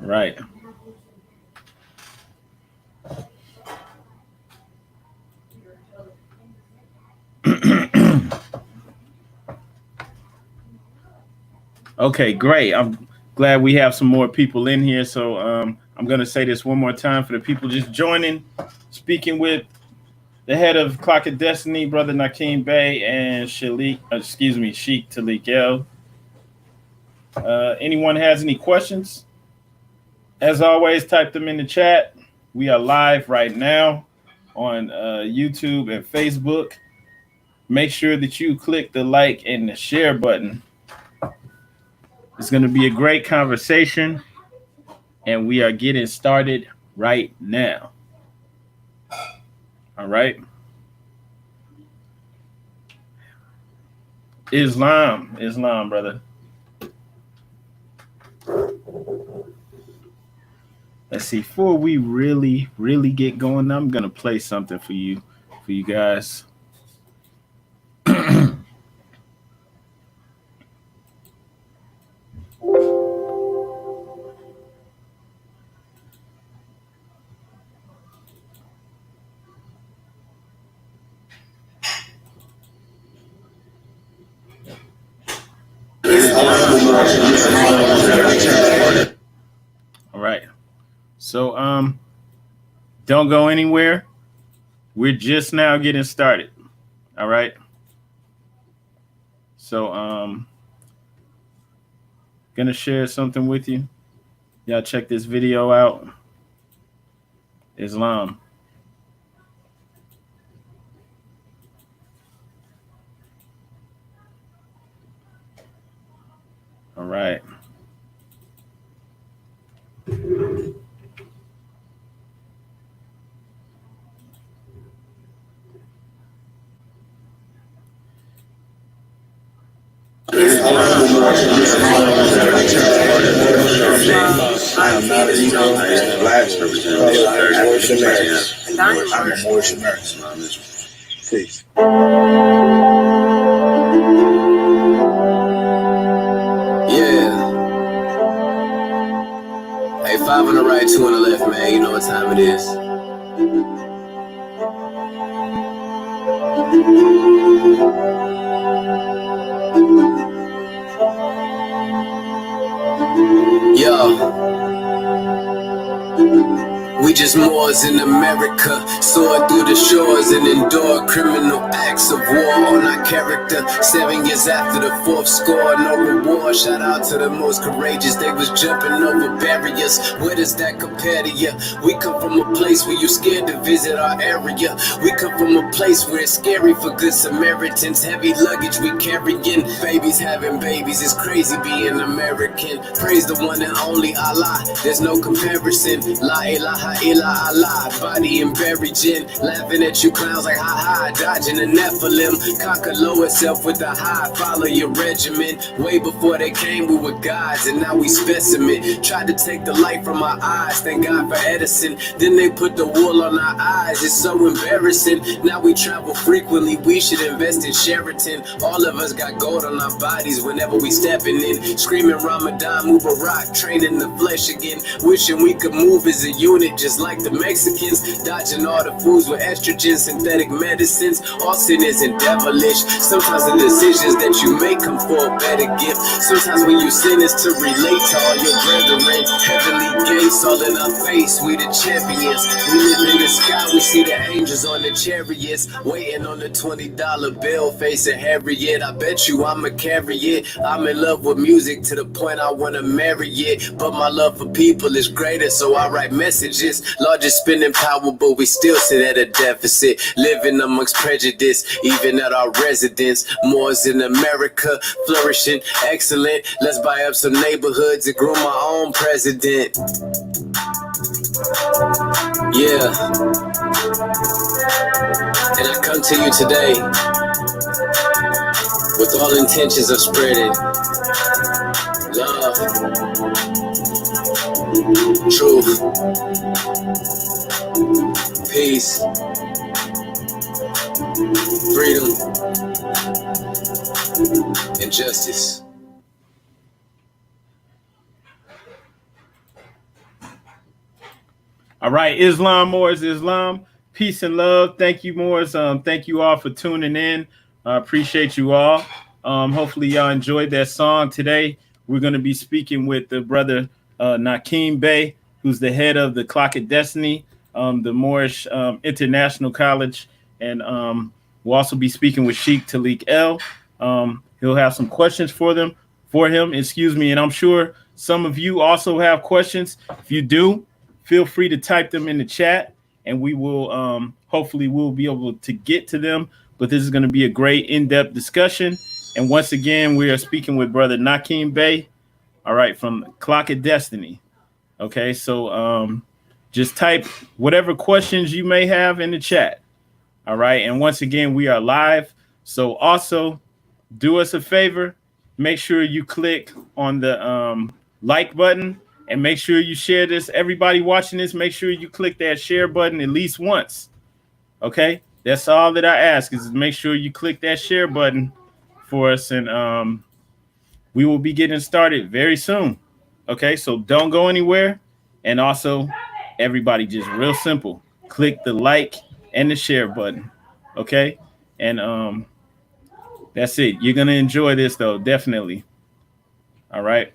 Right. Okay, great. I'm glad we have some more people in here. So I'm going to say this one more time for the people just joining. Speaking with the head of Clock of Destiny, Brother Nakiim Bey and Sheik Talik. Anyone has any questions? As always, type them in the chat. We are live right now on YouTube and Facebook. Make sure that you click the like and the share button. It's going to be a great conversation, and we are getting started right now. All right. Islam, brother. Let's see. Before we really get going, I'm gonna play something for you guys. All right. So don't go anywhere. We're just now getting started. All right. So gonna share something with you. Y'all check this video out. Islam. All right. I am not a black I'm a Moorish American. Peace. Yeah. Hey, 5 on the right, 2 on the left, man. You know what time it is. Yo. We just Moors in America, soar through the shores and endure criminal acts of war on our character. 7 years after the 4th score, no reward. Shout out to the most courageous, they was jumping over barriers. Where does that compare to you? We come from a place where you're scared to visit our area. We come from a place where it's scary for good Samaritans. Heavy luggage we carrying, babies having babies. It's crazy being American. Praise the one and only Allah, there's no comparison. La ilaha illa Allah, body and buried gin. Laughing at you clowns like ha-ha, dodging the Nephilim. Conquer low itself with the high, follow your regimen. Way before they came we were gods and now we specimen. Tried to take the light from our eyes, thank God for Edison. Then they put the wool on our eyes, it's so embarrassing. Now we travel frequently, we should invest in Sheraton. All of us got gold on our bodies whenever we stepping in. Screaming Ramadan, move a rock, training the flesh again. Wishing we could move as a unit just like the Mexicans. Dodging all the foods with estrogen, synthetic medicines. All sin isn't devilish. Sometimes the decisions that you make come for a better gift. Sometimes when you sin is to relate to all your brethren. Heavenly gates all in our face, we the champions. We live in the sky, we see the angels on the chariots. Waiting on the $20 bill, facing Harriet. I bet you I'ma carry it. I'm in love with music to the point I wanna marry it. But my love for people is greater, so I write messages. Largest spending power, but we still sit at a deficit. Living amongst prejudice, even at our residence. Moors in America, flourishing, excellent. Let's buy up some neighborhoods and groom my own president. Yeah. And I come to you today with all intentions of spreading love, truth, peace, freedom, and justice. All right, Islam, Moors, Islam. Peace and love. Thank you, Moors. Thank you all for tuning in. Appreciate you all. Hopefully, y'all enjoyed that song today. We're going to be speaking with the brother Nakiim Bey, who's the head of the Clock of Destiny, the Moorish International College. And we'll also be speaking with Sheik Talik L. He'll have some questions for him, excuse me. And I'm sure some of you also have questions. If you do, feel free to type them in the chat, and we will hopefully we'll be able to get to them. But this is going to be a great in-depth discussion. And once again, we are speaking with brother Nakiim Bey, all right, from Clock of Destiny. Okay, so just type whatever questions you may have in the chat. All right, and once again, we are live. So also do us a favor, make sure you click on the like button and make sure you share this. Everybody watching this, make sure you click that share button at least once. Okay, that's all that I ask, is make sure you click that share button for us, and we will be getting started very soon. Okay, so don't go anywhere. And also, everybody, just real simple, click the like and the share button. Okay, and that's it. You're gonna enjoy this though, definitely. All right.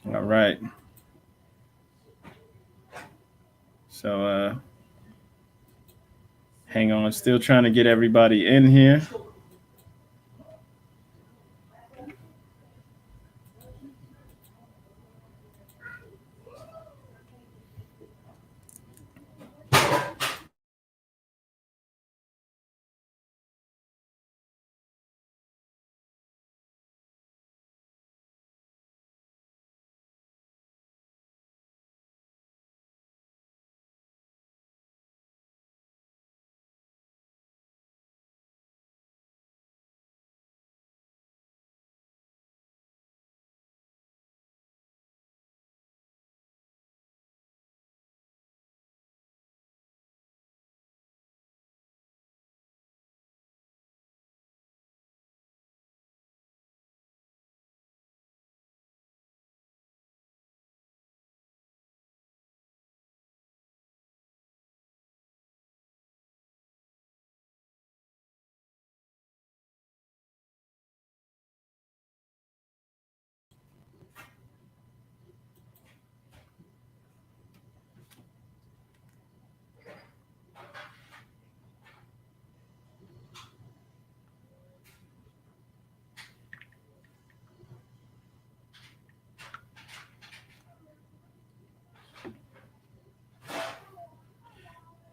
All right. So hang on, still trying to get everybody in here.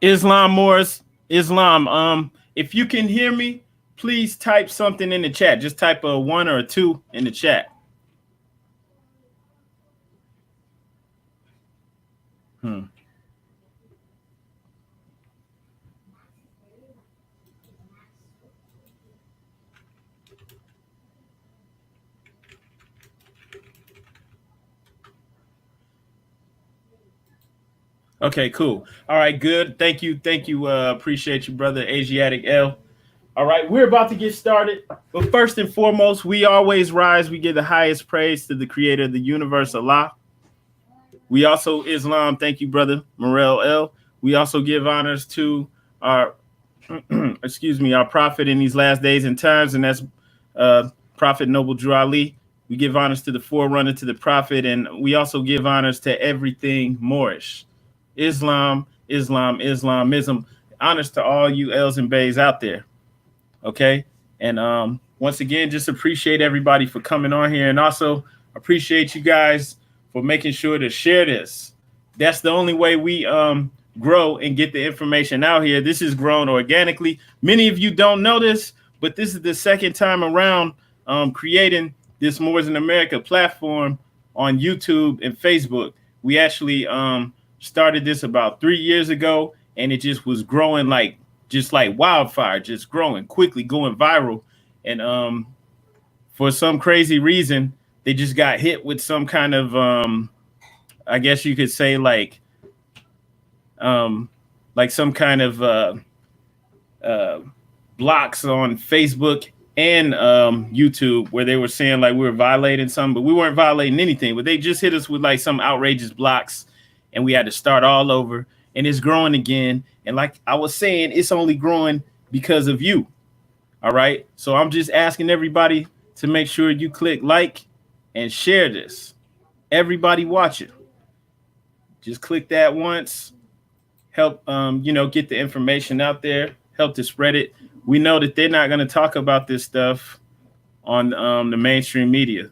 Islam, Morris, Islam. If you can hear me, please type something in the chat. Just type a 1 or a 2 in the chat. Okay, cool. All right, good. Thank you. Appreciate you, brother Asiatic L. All right, we're about to get started. But first and foremost, we always rise. We give the highest praise to the creator of the universe, Allah. We also, Islam, thank you, brother Morel L. We also give honors to our, our prophet in these last days and times, and that's Prophet Noble Drew Ali. We give honors to the forerunner, to the prophet, and we also give honors to everything Moorish. Islamism. Honors to all you L's and Bays out there. Okay. And once again, just appreciate everybody for coming on here, and also appreciate you guys for making sure to share this. That's the only way we grow and get the information out here. This is grown organically. Many of you don't know this, but this is the second time around creating this Moors in America platform on YouTube and Facebook. We actually started this about 3 years ago, and it just was growing like wildfire, just growing quickly, going viral. And for some crazy reason, they just got hit with some kind of I guess you could say like like some kind of uh, blocks on Facebook and YouTube where they were saying like we were violating something, but we weren't violating anything. But they just hit us with like some outrageous blocks, and we had to start all over. And it's growing again. And like I was saying, it's only growing because of you. All right. So I'm just asking everybody to make sure you click like and share this. Everybody watch it. Just click that once. Help get the information out there. Help to spread it. We know that they're not going to talk about this stuff on the mainstream media.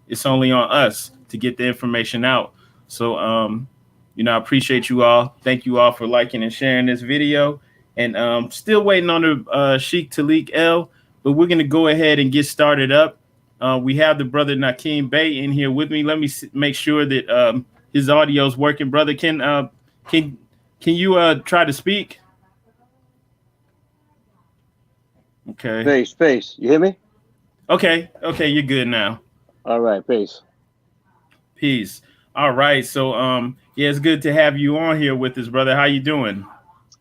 It's only on us to get the information out. So I appreciate you all. Thank you all for liking and sharing this video. And still waiting on the Sheik Talik L, but we're going to go ahead and get started up. We have the brother Nakiim Bey in here with me. Let me make sure that his audio is working. Brother, can you try to speak? Okay. Peace. You hear me? Okay, you're good now. All right, Peace. All right. So yeah, it's good to have you on here with us, brother. How you doing?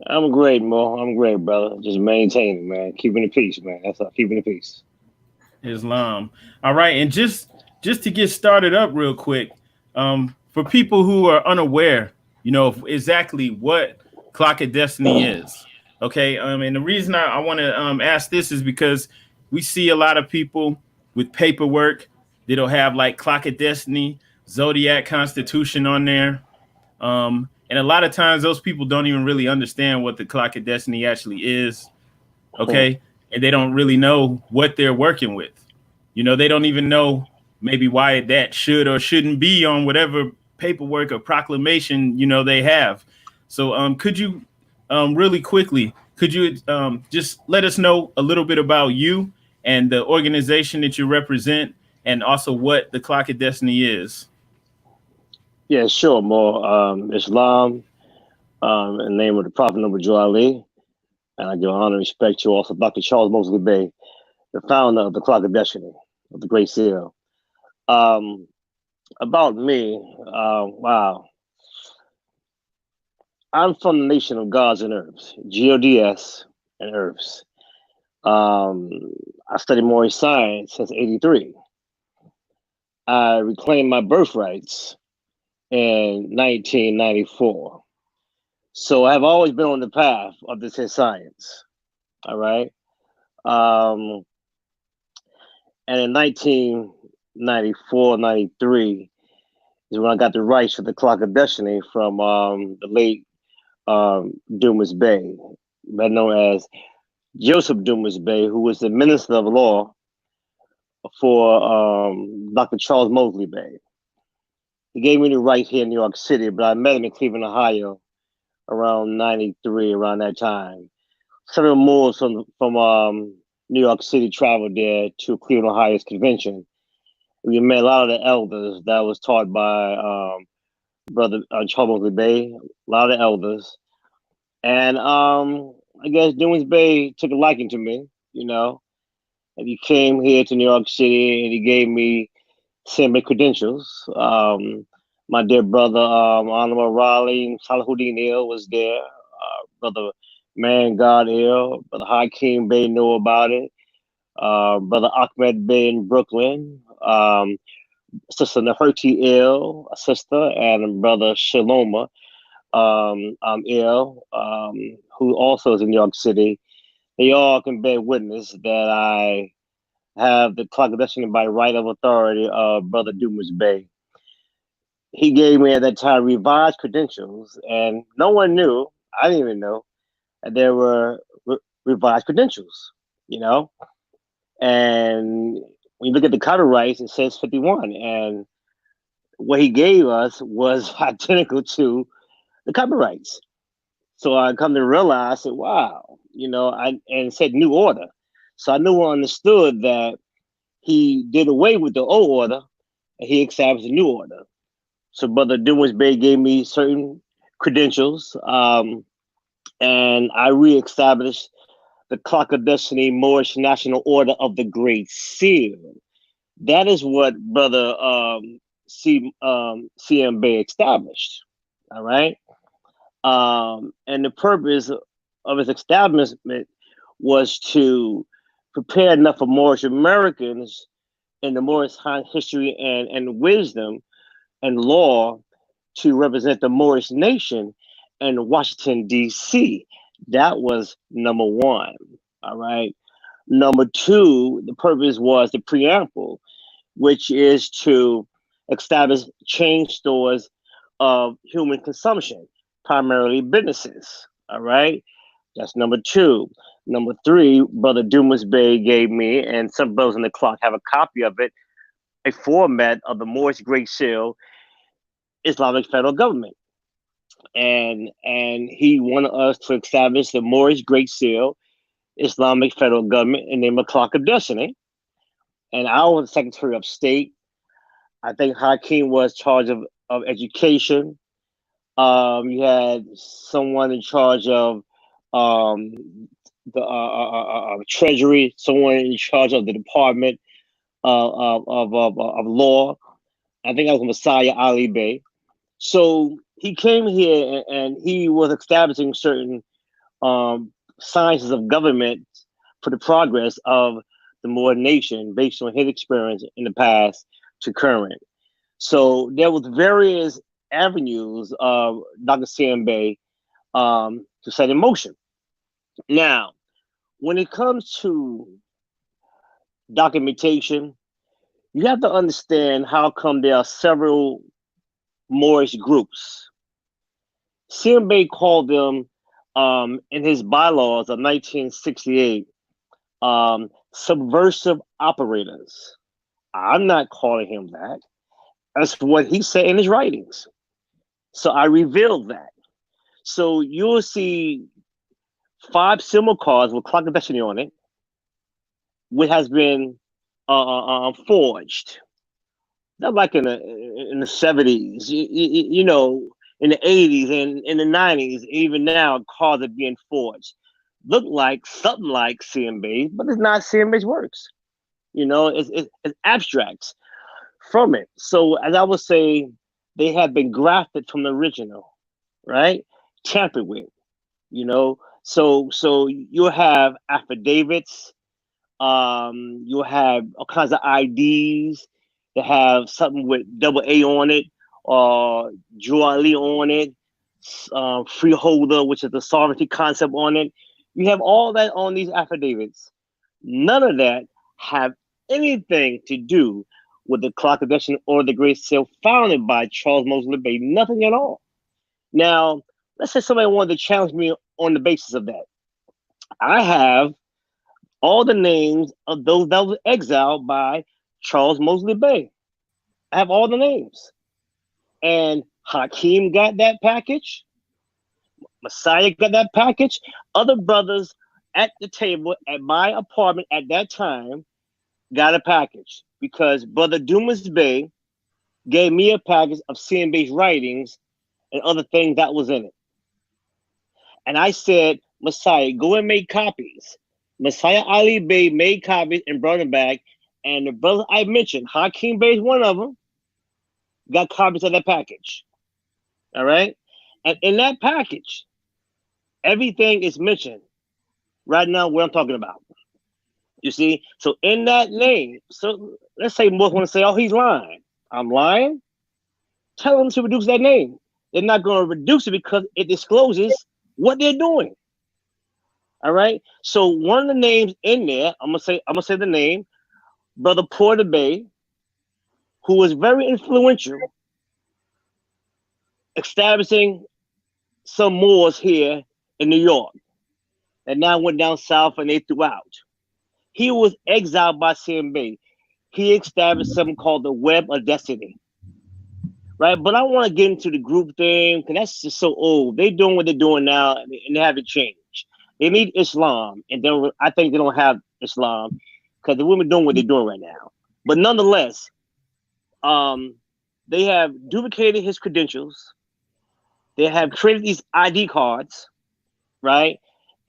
I'm great, Mo. I'm great, brother. Just maintaining, man. Keeping the peace, man. That's all. Keeping the peace. Islam. All right, and just to get started up real quick, for people who are unaware, of exactly what Clock of Destiny is. Okay, and the reason I want to ask this is because we see a lot of people with paperwork that'll have like Clock of Destiny, Zodiac Constitution on there. And a lot of times those people don't even really understand what the Clock of Destiny actually is. Okay. And they don't really know what they're working with. They don't even know maybe why that should or shouldn't be on whatever paperwork or proclamation, they have. So could you really quickly, just let us know a little bit about you and the organization that you represent and also what the Clock of Destiny is? Yeah, sure, Mo. Islam, in the name of the Prophet Noble Ali, and I give honor and respect to also Dr. Charles Mosley Bey, the founder of the Clock of Destiny, of the Great Seal. About me, wow. I'm from the nation of gods and herbs, GODS and herbs. I studied Moorish science since '83. I reclaimed my birthrights in 1994. So I've always been on the path of this here science. All right. And in 1994, 93 is when I got the rights for the Clock of Destiny from the late Dumas Bey, better known as Joseph Dumas Bey, who was the Minister of Law for Dr. Charles Mosley Bey. He gave me the right here in New York City, but I met him in Cleveland, Ohio around 93, around that time. Several Moors from New York City traveled there to Cleveland, Ohio's convention. We met a lot of the elders that was taught by Brother Charles Mosley Bey, a lot of the elders. And I guess Dumas Bey took a liking to me, and he came here to New York City and he gave me semi credentials. My dear brother, Honorable Raleigh Salahuddin Il was there. Brother Man God Il, Brother Nakiim Bey knew about it. Brother Ahmed Bey in Brooklyn. Sister Neferti Il, a sister, and Brother Shaloma Il, who also is in New York City. They all can bear witness that I have the Clock of Destiny by right of authority of Brother Dumas Bey. He gave me at that time revised credentials, and no one knew, I didn't even know, that there were revised credentials, And when you look at the copyrights, it says 51, and what he gave us was identical to the copyrights. So I come to realize that, wow, and it said new order. So I knew and understood that he did away with the old order and he established a new order. So Brother Dumas Bey gave me certain credentials, and I reestablished the Clock of Destiny Moorish National Order of the Great Seal. That is what Brother CM Bey established. All right. And the purpose of its establishment was to prepare enough for Moorish Americans in the Moorish history and wisdom and law to represent the Moorish nation in Washington, D.C. That was number one. All right. Number two, the purpose was the preamble, which is to establish chain stores of human consumption, primarily businesses. All right. That's number two. Number three, Brother Dumas Bey gave me, and some brothers in the clock have a copy of it, a format of the Moorish Great Seal, Islamic federal government. And he wanted us to establish the Moorish Great Seal, Islamic federal government, in the name of Clock of Destiny. And I was Secretary of State. I think Hakeem was charge of education. You had someone in charge of the Treasury, someone in charge of the Department of Law. I think that was Messiah Ali Bey. So he came here and he was establishing certain sciences of government for the progress of the Moor nation based on his experience in the past to current. So there was various avenues of Dr. Nakiim Bey to set in motion. Now, when it comes to documentation, you have to understand how come there are several Moorish groups. Nakiim Bey called them in his bylaws of 1968 subversive operators. I'm not calling him that. That's what he said in his writings. So I revealed that. So you'll see 5 symbol cards with Clock of Destiny on it, which has been forged. Not like in the 70s, you know, in the 80s and in the 90s, even now, cards are being forged. Look like something like Nakiim Bey, but it's not Nakiim Bey's works. You know, it's abstracts from it. So as I would say, they have been grafted from the original, right? Tampered with, you know. So you'll have affidavits, you'll have all kinds of IDs that have something with double A on it, or Juali on it, freeholder, which is the sovereignty concept on it. You have all that on these affidavits. None of that have anything to do with the Clock of Destiny or the Great Seal founded by Charles Mosley Bey. Nothing at all. Now, let's say somebody wanted to challenge me on the basis of that. I have all the names of those that were exiled by Charles Mosley Bey. I have all the names. And Hakeem got that package. Messiah got that package. Other brothers at the table at my apartment at that time got a package because Brother Dumas Bey gave me a package of Nakiim Bey's writings and other things that was in it. And I said, Messiah, go and make copies. Messiah Ali Bey made copies and brought them back. And the brother I mentioned, Nakiim Bey is one of them, got copies of that package. All right? And in that package, everything is mentioned right now what I'm talking about. You see? So in that name, so let's say most want to say, oh, he's lying. I'm lying? Tell them to reduce that name. They're not going to reduce it because it discloses what they're doing. All right? So one of the names in there, I'm gonna say the name, Brother Porter Bey, who was very influential, establishing some Moors here in New York, and now went down south and they threw out. He was exiled by Nakiim Bey. He established something called the Web of Destiny, right? But I want to get into the group thing because that's just so old. They're doing what they're doing now, and they haven't changed. They need Islam, and then I think they don't have Islam because the women doing what they're doing right now. But nonetheless, they have duplicated his credentials. They have created these ID cards, right?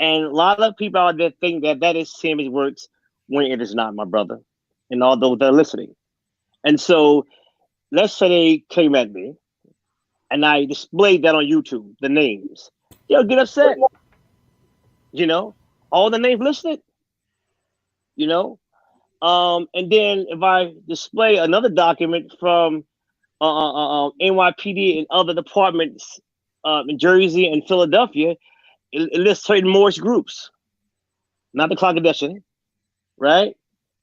And a lot of people out there think that that is Nakiim Bey's works when it is not, my brother, and all those that are listening. And so let's say they came at me and I displayed that on YouTube, the names, they'll get upset. You know, all the names listed. You know, and then if I display another document from NYPD and other departments in Jersey and Philadelphia, it lists certain Moorish groups, not the Clockedeshan, right?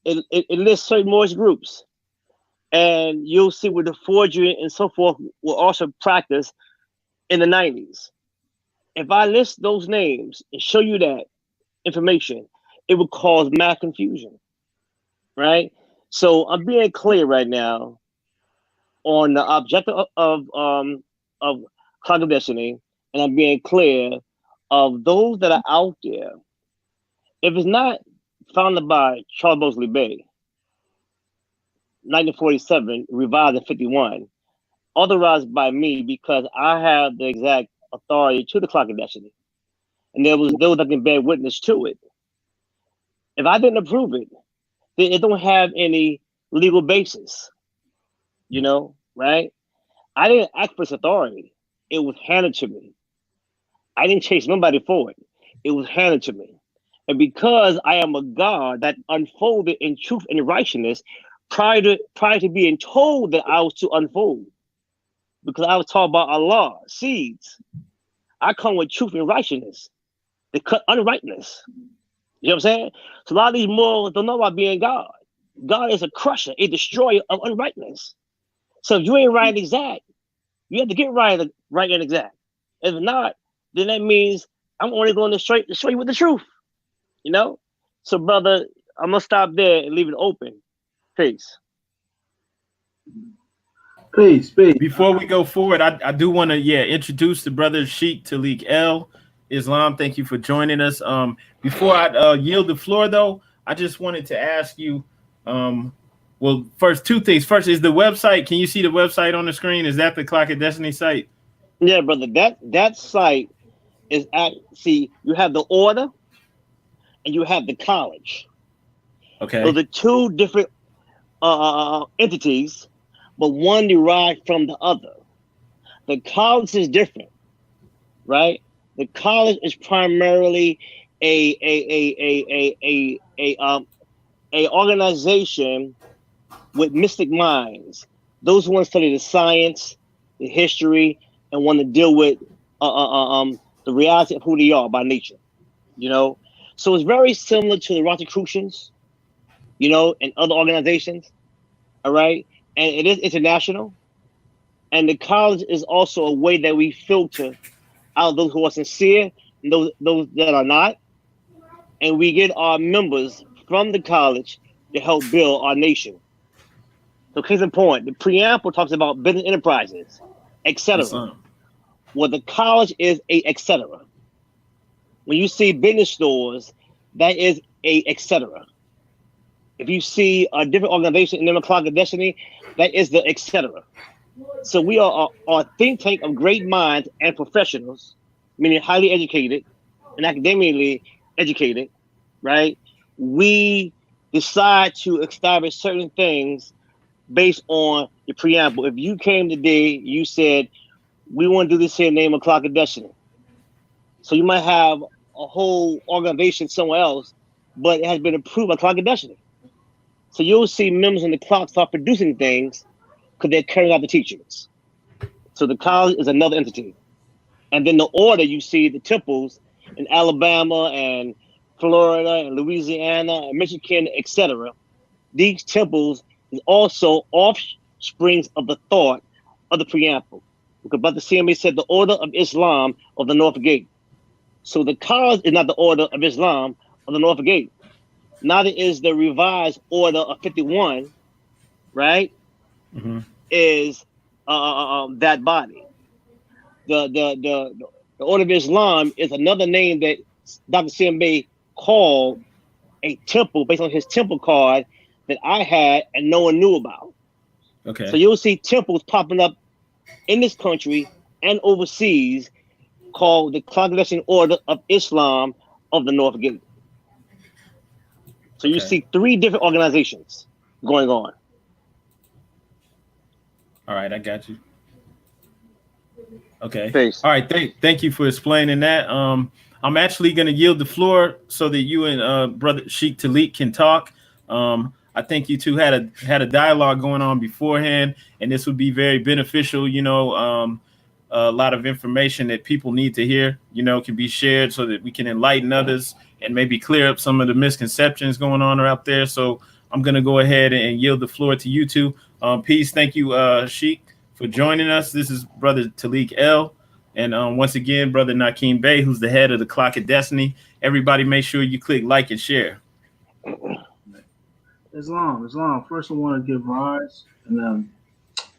It lists certain Moorish groups. And you'll see where the forgery and so forth were also practiced in the 90s. If I list those names and show you that information, it would cause mass confusion, right? So I'm being clear right now on the objective of Clockedeshan, and I'm being clear of those that are out there. If it's not founded by Charles Mosley Bey, 1947, revised in 51, authorized by me because I have the exact authority to the Clockedeshan, and there was those that can bear witness to it. If I didn't approve it, then it don't have any legal basis, you know, right? I didn't ask for this authority. It was handed to me. I didn't chase nobody for it. It was handed to me. And because I am a God that unfolded in truth and righteousness prior to being told that I was to unfold, because I was taught about Allah, seeds. I come with truth and righteousness. They cut unrightness. You know what I'm saying? So a lot of these morals don't know about being God. God is a crusher, a destroyer of unrightness. So if you ain't right and exact, you have to get right and exact. If not, then that means I'm only going to show you with the truth. You know? So brother, I'm gonna stop there and leave it open. Peace. Peace. Before we go forward, I do want to introduce the brother Sheik Talik Islam. Thank you for joining us. Before I yield the floor, though, I just wanted to ask you, well, first two things. First is the website. Can you see the website on the screen? Is that the Clockedeshan site? Yeah, brother. That site is you have the order and you have the college. Okay. Those are two different entities, but one derived from the other. The college is different, right? The college is primarily a organization with mystic minds. Those who want to study the science, the history, and want to deal with the reality of who they are by nature. You know, so it's very similar to the Rosicrucians, you know, and other organizations. All right, and it is international. And the college is also a way that we filter out those who are sincere and those that are not. And we get our members from the college to help build our nation. So case in point, the preamble talks about business enterprises, etc. Well, the college is a etc. When you see business stores, that is a etc. If you see a different organization in the Clockedeshan, that is the etc. So we are a think tank of great minds and professionals, meaning highly educated and academically educated, right? We decide to establish certain things based on the preamble. If you came today, you said, we want to do this here in the name of Clockedeshan. So you might have a whole organization somewhere else, but it has been approved by Clockedeshan. So you'll see members in the clock start producing things because they're carrying out the teachings. So the college is another entity. And then the order, you see the temples in Alabama and Florida and Louisiana and Michigan, etc. These temples is also offsprings of the thought of the preamble. Because Brother CMA said the order of Islam of the North Gate. So the college is not the order of Islam of the North Gate. Neither is the revised order of 51, right? Mm-hmm. Is that body. The order of Islam is another name that Dr. CMA called a temple based on his temple card that I had and no one knew about. Okay. So you'll see temples popping up in this country and overseas called the Clockedeshan Order of Islam of the North Gate. So you see three different organizations going on. All right, I got you. Okay. Peace. All right. Thank you for explaining that. I'm actually going to yield the floor so that you and brother Sheik Talik can talk. I think you two had a dialogue going on beforehand, and this would be very beneficial. A lot of information that people need to hear, can be shared so that we can enlighten others and maybe clear up some of the misconceptions going on out there. So I'm going to go ahead and yield the floor to you two. Peace. Thank you, Sheik, for joining us. This is Brother Talik L. And once again, Brother Nakiim Bey, who's the head of the Clock of Destiny. Everybody make sure you click like and share. Islam. First, I want to give rise and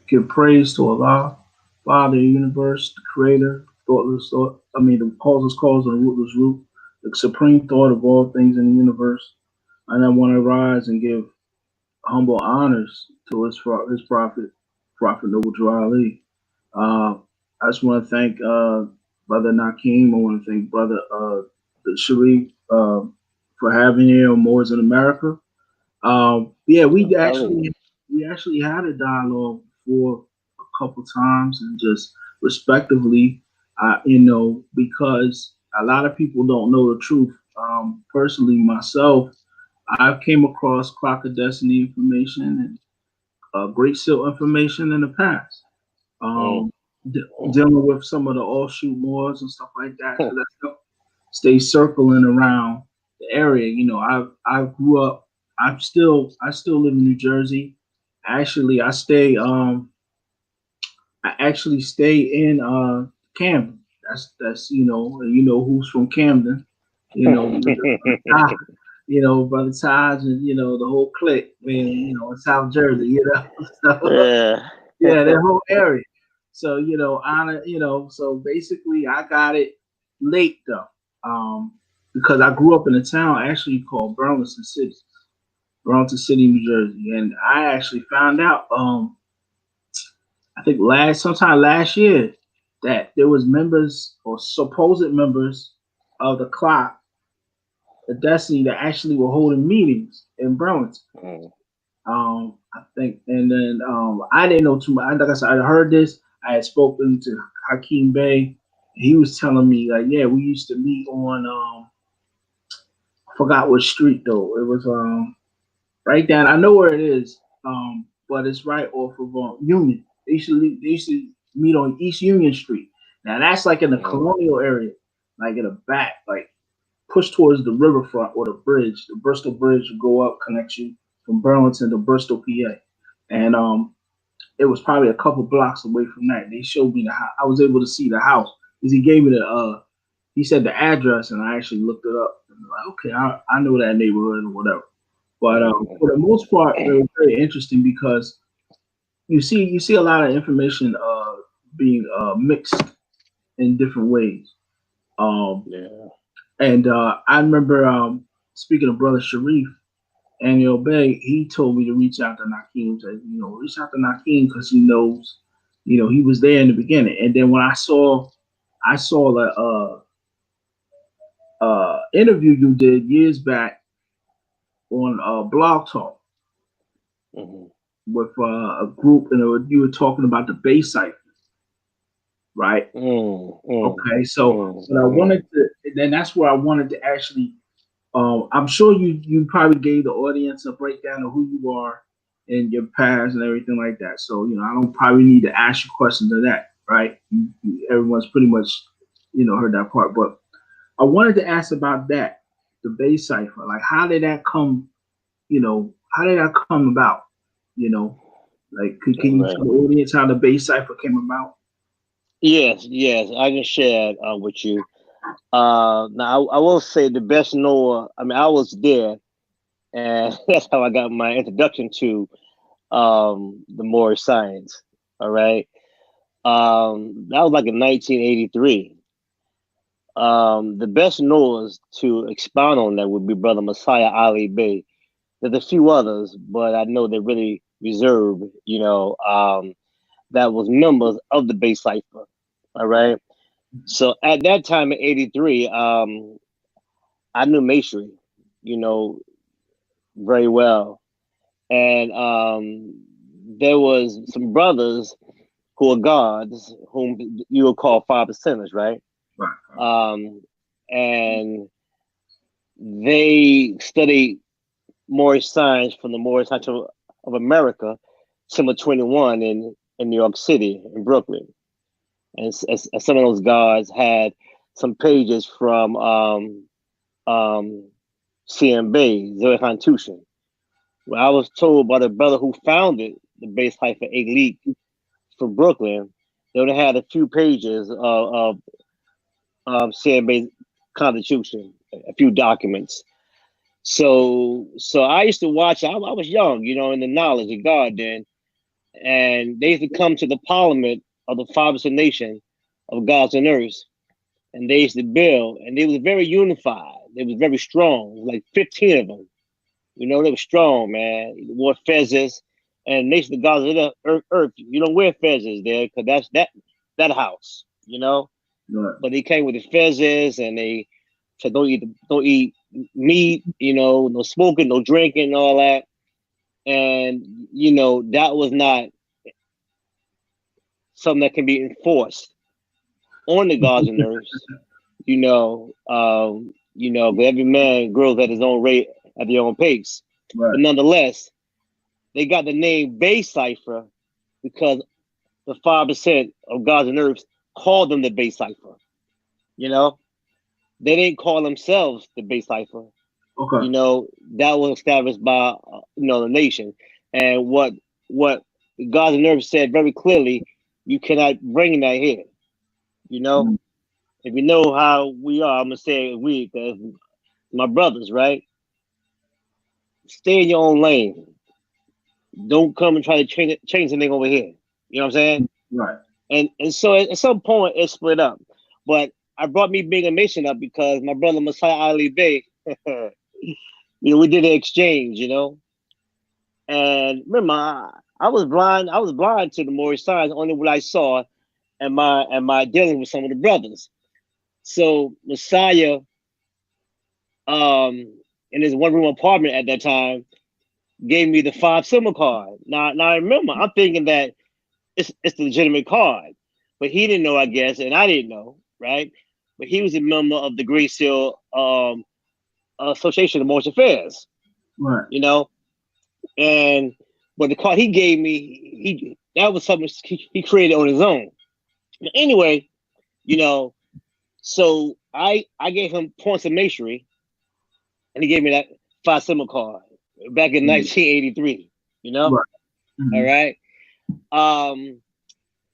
give praise to Allah, Father of the universe, the Creator, thoughtless thought. The causeless and rootless root, the supreme thought of all things in the universe. And I want to rise and give humble honors to his prophet, Prophet Noble Ali. I just want to thank Brother Nakiim. I want to thank Brother Sharif for having here on Moors in America. We actually had a dialogue for a couple times and just respectively, because a lot of people don't know the truth. Personally, myself, I came across Clock of Destiny information and Great Seal information in the past. Dealing with some of the offshoot Moors and stuff like that. So that stay circling around the area. I grew up. I still live in New Jersey. Actually, I actually stay in Camden. That's who's from Camden. Brother Taj and the whole clique, man. In South Jersey. So, yeah, that whole area. So so basically I got it late though, because I grew up in a town actually called Burlington City, New Jersey, and I actually found out I think sometime last year that there was members or supposed members of the Clock, the Destiny, that actually were holding meetings in Burlington. I think, and then I didn't know too much. Like I said, I heard this. I had spoken to Nakiim Bey. He was telling me like, yeah, we used to meet on I forgot what street though. It was right down. I know where it is, but it's right off of Union. They used to meet on East Union Street. Now that's like in the colonial area, like in the back, like push towards the riverfront or the bridge. The Bristol Bridge will go up, connects you from Burlington to Bristol, PA, and it was probably a couple blocks away from that. They showed me the house. I was able to see the house because he gave me he said the address, and I actually looked it up. And like, okay, I know that neighborhood or whatever. But for the most part, it was very interesting because you see a lot of information being mixed in different ways. And I remember speaking of Brother Sharif and Bey, he told me to reach out to Nakiim. Said, reach out to Nakiim because he knows, he was there in the beginning. And then when I saw the interview you did years back on Blog Talk with a group, and you were talking about the Bey cipher, right? Okay, so I wanted to, then that's where I wanted to actually. I'm sure you probably gave the audience a breakdown of who you are and your past and everything like that. So I don't probably need to ask you questions of that, right? Everyone's pretty much heard that part, but I wanted to ask about that, the Bey cipher. Like, how did that come? How did that come about? Like, can you tell the audience how the Bey cipher came about? Yes, I can share it with you. Now, I will say the best knower. I mean, I was there, and that's how I got my introduction to the Moorish science. All right, that was like in 1983. The best knowers to expound on that would be Brother Messiah Ali Bey. There's a few others, but I know they're really reserved. That was members of the Bey cipher. All right. So at that time in '83, I knew Masonry, very well, and there was some brothers who are gods, whom you would call 5%ers, right? Right. And they study Moorish science from the Moorish Science of America, Summer 21 in New York City, in Brooklyn. And some of those gods had some pages from CM Bey, Zoe Constitution. Well, I was told by the brother who founded the Base Hyphen Elite from Brooklyn, they only had a few pages of CM Bey's Constitution, a few documents. So I used to watch. I was young, in the knowledge of God then, and they used to come to the Parliament of the 5% nation of gods and earths, and they used to build, and they was very unified. They was very strong, like 15 of them. They were strong, man. They wore fezzes, and nation of gods of the earth. You don't wear fezzes there because that's that house, Right. But they came with the fezzes, and they said don't eat meat, no smoking, no drinking, all that. And that was not something that can be enforced on the gods and earths. But every man grows at his own rate, at their own pace. Right. But nonetheless, they got the name Bey Cipher because the 5% of gods and earths called them the Bey Cipher. They didn't call themselves the Bey Cipher. Okay. That was established by the nation. And what the gods and earths said very clearly, you cannot bring that here. Mm-hmm. If you know how we are, I'm gonna say we, because my brothers, right? Stay in your own lane. Don't come and try to change anything over here. You know what I'm saying? Right. And so at some point it split up. But I brought me being a Mason up because my brother Messiah Ali Bey, we did an exchange, And remember, I was blind to the Moorish signs, only what I saw and my dealing with some of the brothers. So Messiah, in his one-room apartment at that time, gave me the 5 symbol card. Now I remember, I'm thinking that it's the legitimate card, but he didn't know, I guess, and I didn't know, right? But he was a member of the Great Seal Association of Moorish Affairs, right? But the card he gave me, that was something he created on his own. But anyway, so I gave him points of masonry, and he gave me that 5 symbol card back in 1983. Right. Mm-hmm. All right.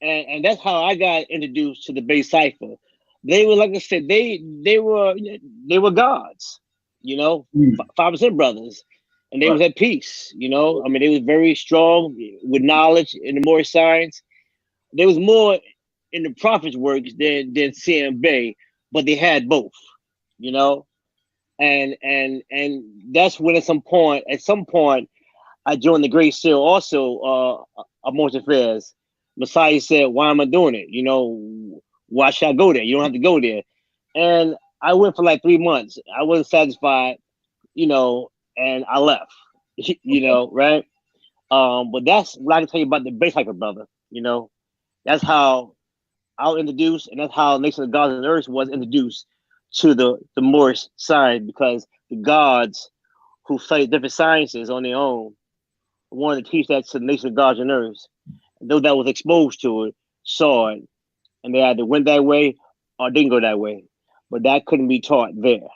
And that's how I got introduced to the Bey Cipher. They were, like I said, they were gods, 5% brothers, and they was at peace. They was very strong with knowledge in the Moorish science. There was more in the prophets' works than CM Bey, but they had both, and that's when at some point I joined the Great Seal also of Moorish Affairs. Messiah said, "Why am I doing it? Why should I go there? You don't have to go there." And I went for like 3 months. I wasn't satisfied, and I left. Right? But that's what I can tell you about the Bey Cipher, brother. That's how I was introduced, and that's how Nation of Gods and Earth was introduced to the Moorish side, because the gods who studied different sciences on their own wanted to teach that to the Nation of Gods and Earth. And those that was exposed to it saw it, and they either went that way or didn't go that way. But that couldn't be taught there.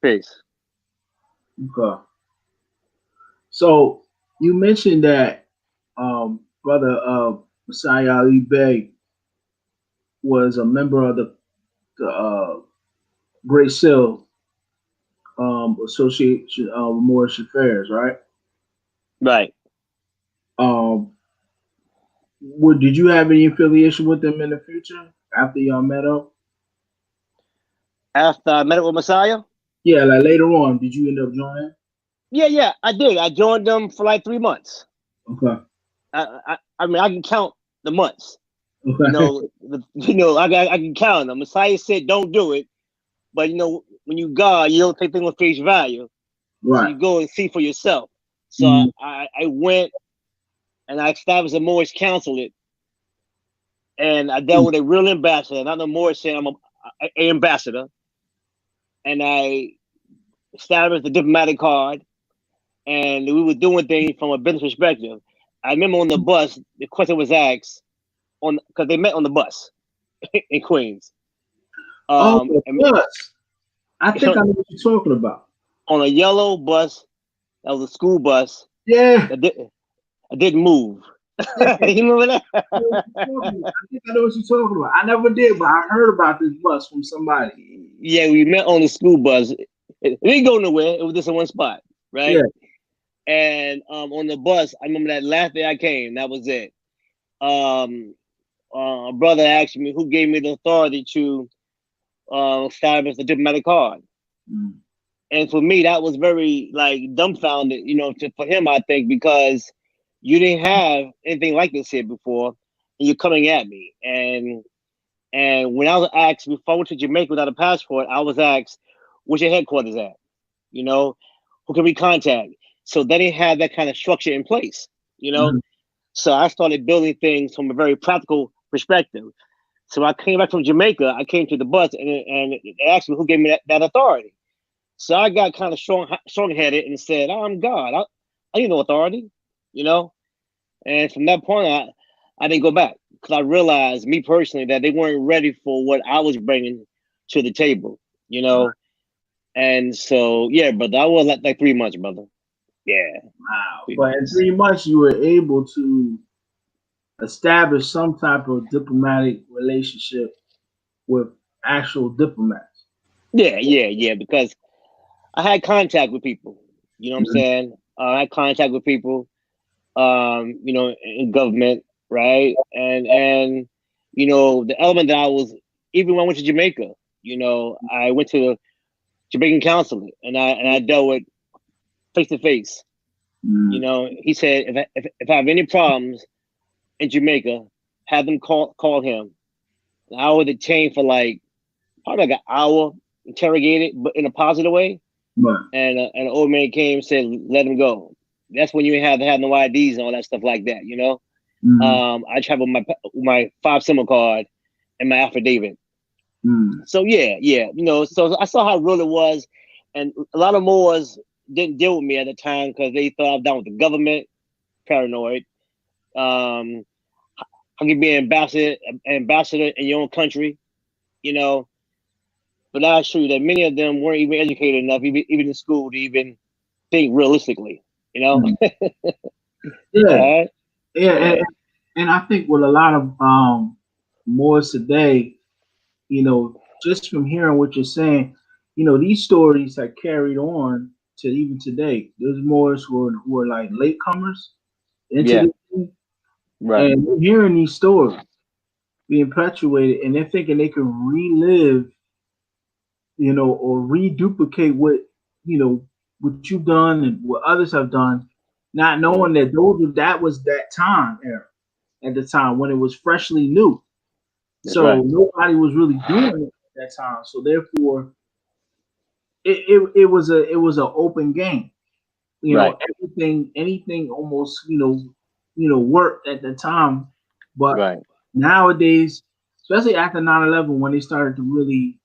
Peace. Okay. So you mentioned that brother Messiah Ali Bey was a member of the Great Seal Association of Moorish Affairs, right? Right. Did you have any affiliation with them in the future after y'all met up? After I met up with Messiah? Yeah, like later on, did you end up joining? Yeah, I did. I joined them for like 3 months. Okay. I mean, I can count the months. Okay. I can count them. Messiah said, "Don't do it," but when you God, you don't take things on face value. Right. So you go and see for yourself. So I went and I established a Moorish consulate and I dealt with a real ambassador, not the Moorish saying I'm a ambassador, and I established the diplomatic card, and we were doing things from a business perspective. I remember on the bus, the question was asked because they met on the bus in Queens. The bus. I think I know what you're talking about. On a yellow bus, that was a school bus. Yeah. I didn't move. You remember that? I think I know what you're talking about. I never did, but I heard about this bus from somebody. Yeah, we met on the school bus. It didn't go nowhere. It was just in one spot, right? Yeah. And on the bus, I remember that last day I came. That was it. A brother asked me who gave me the authority to establish the diplomatic card. Mm. And for me, that was very dumbfounded, for him, I think, because you didn't have anything like this here before, and you're coming at me. And when I was asked before I went to Jamaica without a passport, I was asked, "Where's your headquarters at? Who can we contact?" So they didn't have that kind of structure in place, Mm-hmm. So I started building things from a very practical perspective. So I came back from Jamaica. I came to the bus, and they asked me who gave me that authority. So I got kind of strong-headed and said, "I'm God. I need no authority," And from that point, I didn't go back because I realized, me personally, that they weren't ready for what I was bringing to the table, Right. And so, yeah, brother, I was like 3 months, brother. Yeah. Wow. But in 3 months, you were able to establish some type of diplomatic relationship with actual diplomats. Yeah, because I had contact with people, you know what I'm saying? I had contact with people, in government, right? And the element that I was, even when I went to Jamaica, I went to the Jamaican consulate and I dealt with face to face. He said, if I have any problems in Jamaica, have them call him. And I was detained for probably an hour, interrogated, but in a positive way. Right. And an old man came and said, "Let him go." That's when you have to have no IDs and all that stuff like that, Mm-hmm. I traveled with my 5 symbol card and my affidavit. Mm-hmm. So yeah, so I saw how real it was, and a lot of Moors didn't deal with me at the time because they thought I was down with the government, paranoid. How can you be an ambassador in your own country, But I assure you that many of them weren't even educated enough, even in school, to even think realistically, Mm-hmm. Yeah. Yeah. And I think with a lot of Moors today, just from hearing what you're saying, these stories have carried on to even today. There's Moors who are like latecomers into this thing, Right. and you're hearing these stories being perpetuated, and they're thinking they can relive, or reduplicate what you've done and what others have done, not knowing that that was that time era at the time when it was freshly new. That's So right. nobody was really doing it at that time. So therefore, it was an open game. Right. Anything almost worked at the time. But Right. nowadays, especially after 9/11, when they started to really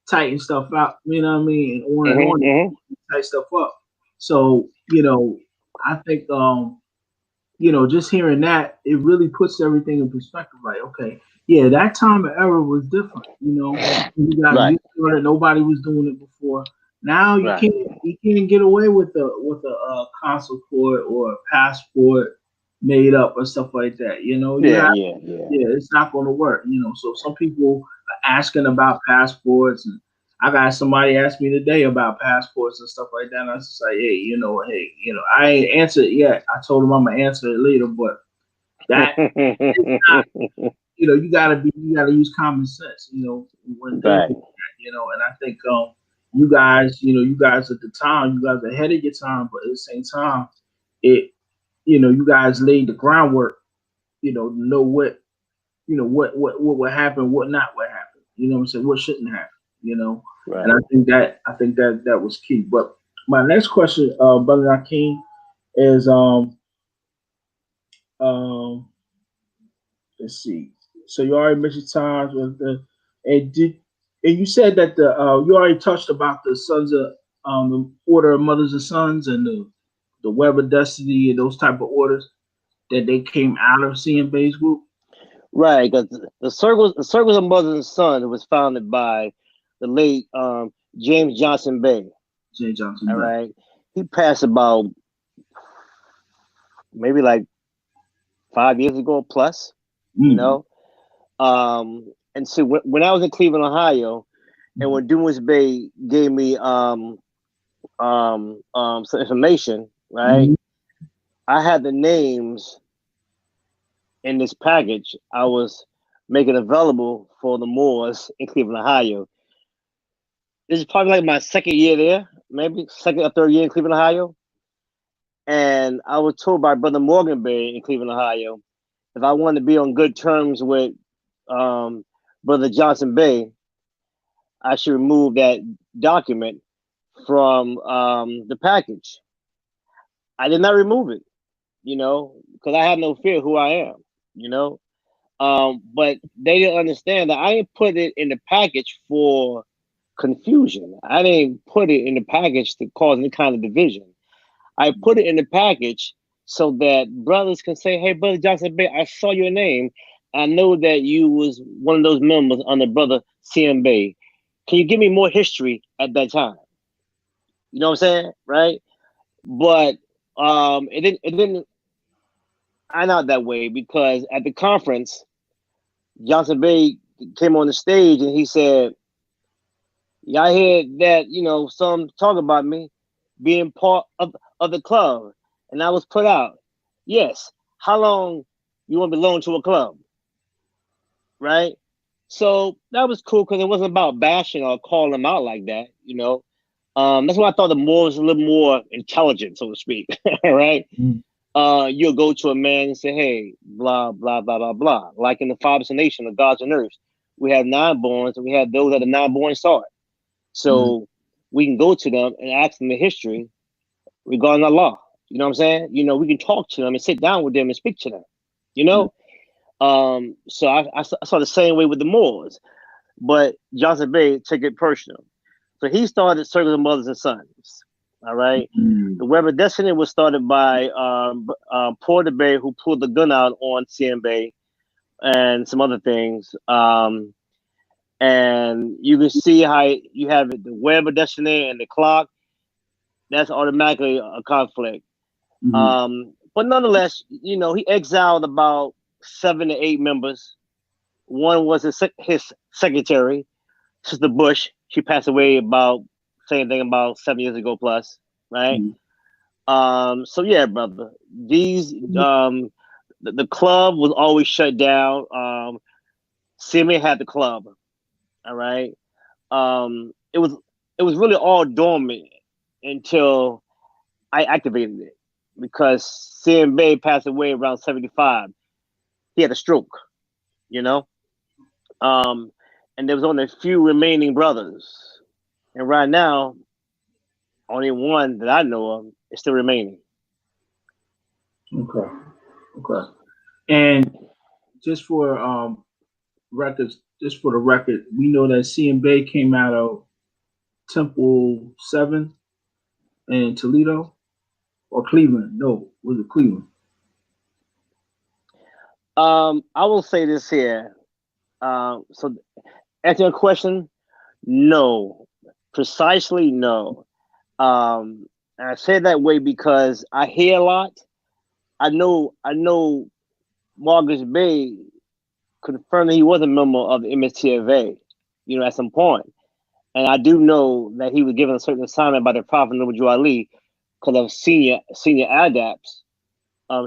tighten stuff out, you know what I mean, and on, tighten stuff up. So I think just hearing that, it really puts everything in perspective. Like, okay, yeah, that time and era was different. You got Right. used to it. Nobody was doing it before. Now you Right. can't get away with a consul court or a passport made up or stuff like that. Yeah. It's not going to work. So some people are asking about passports, and I got somebody ask me today about passports and stuff like that. And I was just like, hey, I ain't answered it yet. I told him I'm gonna answer it later, but that is not, you gotta use common sense, when Right. and I think you guys at the time, you guys are ahead of your time, but at the same time, you guys laid the groundwork, to know what would happen, what not would happen. You know what I'm saying? What shouldn't happen, Right. And I think that was key. But my next question, Brother Nakiim, is let's see. So you already mentioned times with and you said that you already touched about the sons of the order of mothers and sons and the web of destiny and those type of orders that they came out of CM Bey's group. Right, because the circles of mothers and sons was founded by the late James Johnson Bey. James Johnson All Bey. right, he passed about maybe like 5 years ago plus. You know, and so when I was in Cleveland, Ohio, and when Dumas Bey gave me some information, right? I had the names in this package I was making available for the Moors in Cleveland, Ohio. This is probably like my second year there, maybe second or third year in Cleveland, Ohio. And I was told by Brother Morgan Bey in Cleveland, Ohio, if I wanted to be on good terms with Brother Johnson Bey, I should remove that document from the package. I did not remove it, you know, because I have no fear who I am, you know. But they didn't understand that I didn't put it in the package for confusion. I didn't put it in the package to cause any kind of division. I put it in the package so that brothers can say, hey, Brother Johnson Bey, I saw your name. I know that you was one of those members under Brother CM Bey. Can you give me more history at that time? You know what I'm saying? Right? But it didn't iron out that way because at the conference, Johnson Bey came on the stage and he said, y'all hear that, you know, some talk about me being part of the club. And I was put out. Yes. How long you want to belong to a club? Right? So that was cool because it wasn't about bashing or calling them out like that, you know. That's why I thought the Moor was a little more intelligent, so to speak. Right? You'll go to a man and say, hey, blah, blah, blah, blah, blah. Like in the Fathers Nation of Gods and Earths, we have nine-borns and we have those that the nine-born saw it. So we can go to them and ask them the history regarding Allah. You know what I'm saying? You know, we can talk to them and sit down with them and speak to them. You know? So I saw the same way with the Moors. But Johnson Bey took it personal. So he started Circles of Mothers and Sons. All right. The Web of Destiny was started by Porter Bey, who pulled the gun out on CM Bey and some other things. And you can see how you have the Web of Destiny and the clock. That's automatically a conflict. But nonetheless, you know, he exiled about 7 to 8 members. One was his secretary, Sister Bush. She passed away about same thing about 7 years ago plus, right? So yeah, brother. These the club was always shut down. CMA had the club. All right. It was really all dormant until I activated it because CM Bey passed away around 75. He had a stroke, you know. And there was only a few remaining brothers. And right now, only one that I know of is still remaining. Okay. And just for records, just for the record, we know that CM Bey came out of Temple 7 in Toledo or Cleveland. No, was it Cleveland? I will say this here. So answer your question, no. Precisely no. And I say that way because I hear a lot. I know Marcus Bey confirmed that he was a member of the MSTFA, you know, at some point. And I do know that he was given a certain assignment by the Prophet Noble Ali because of senior adapts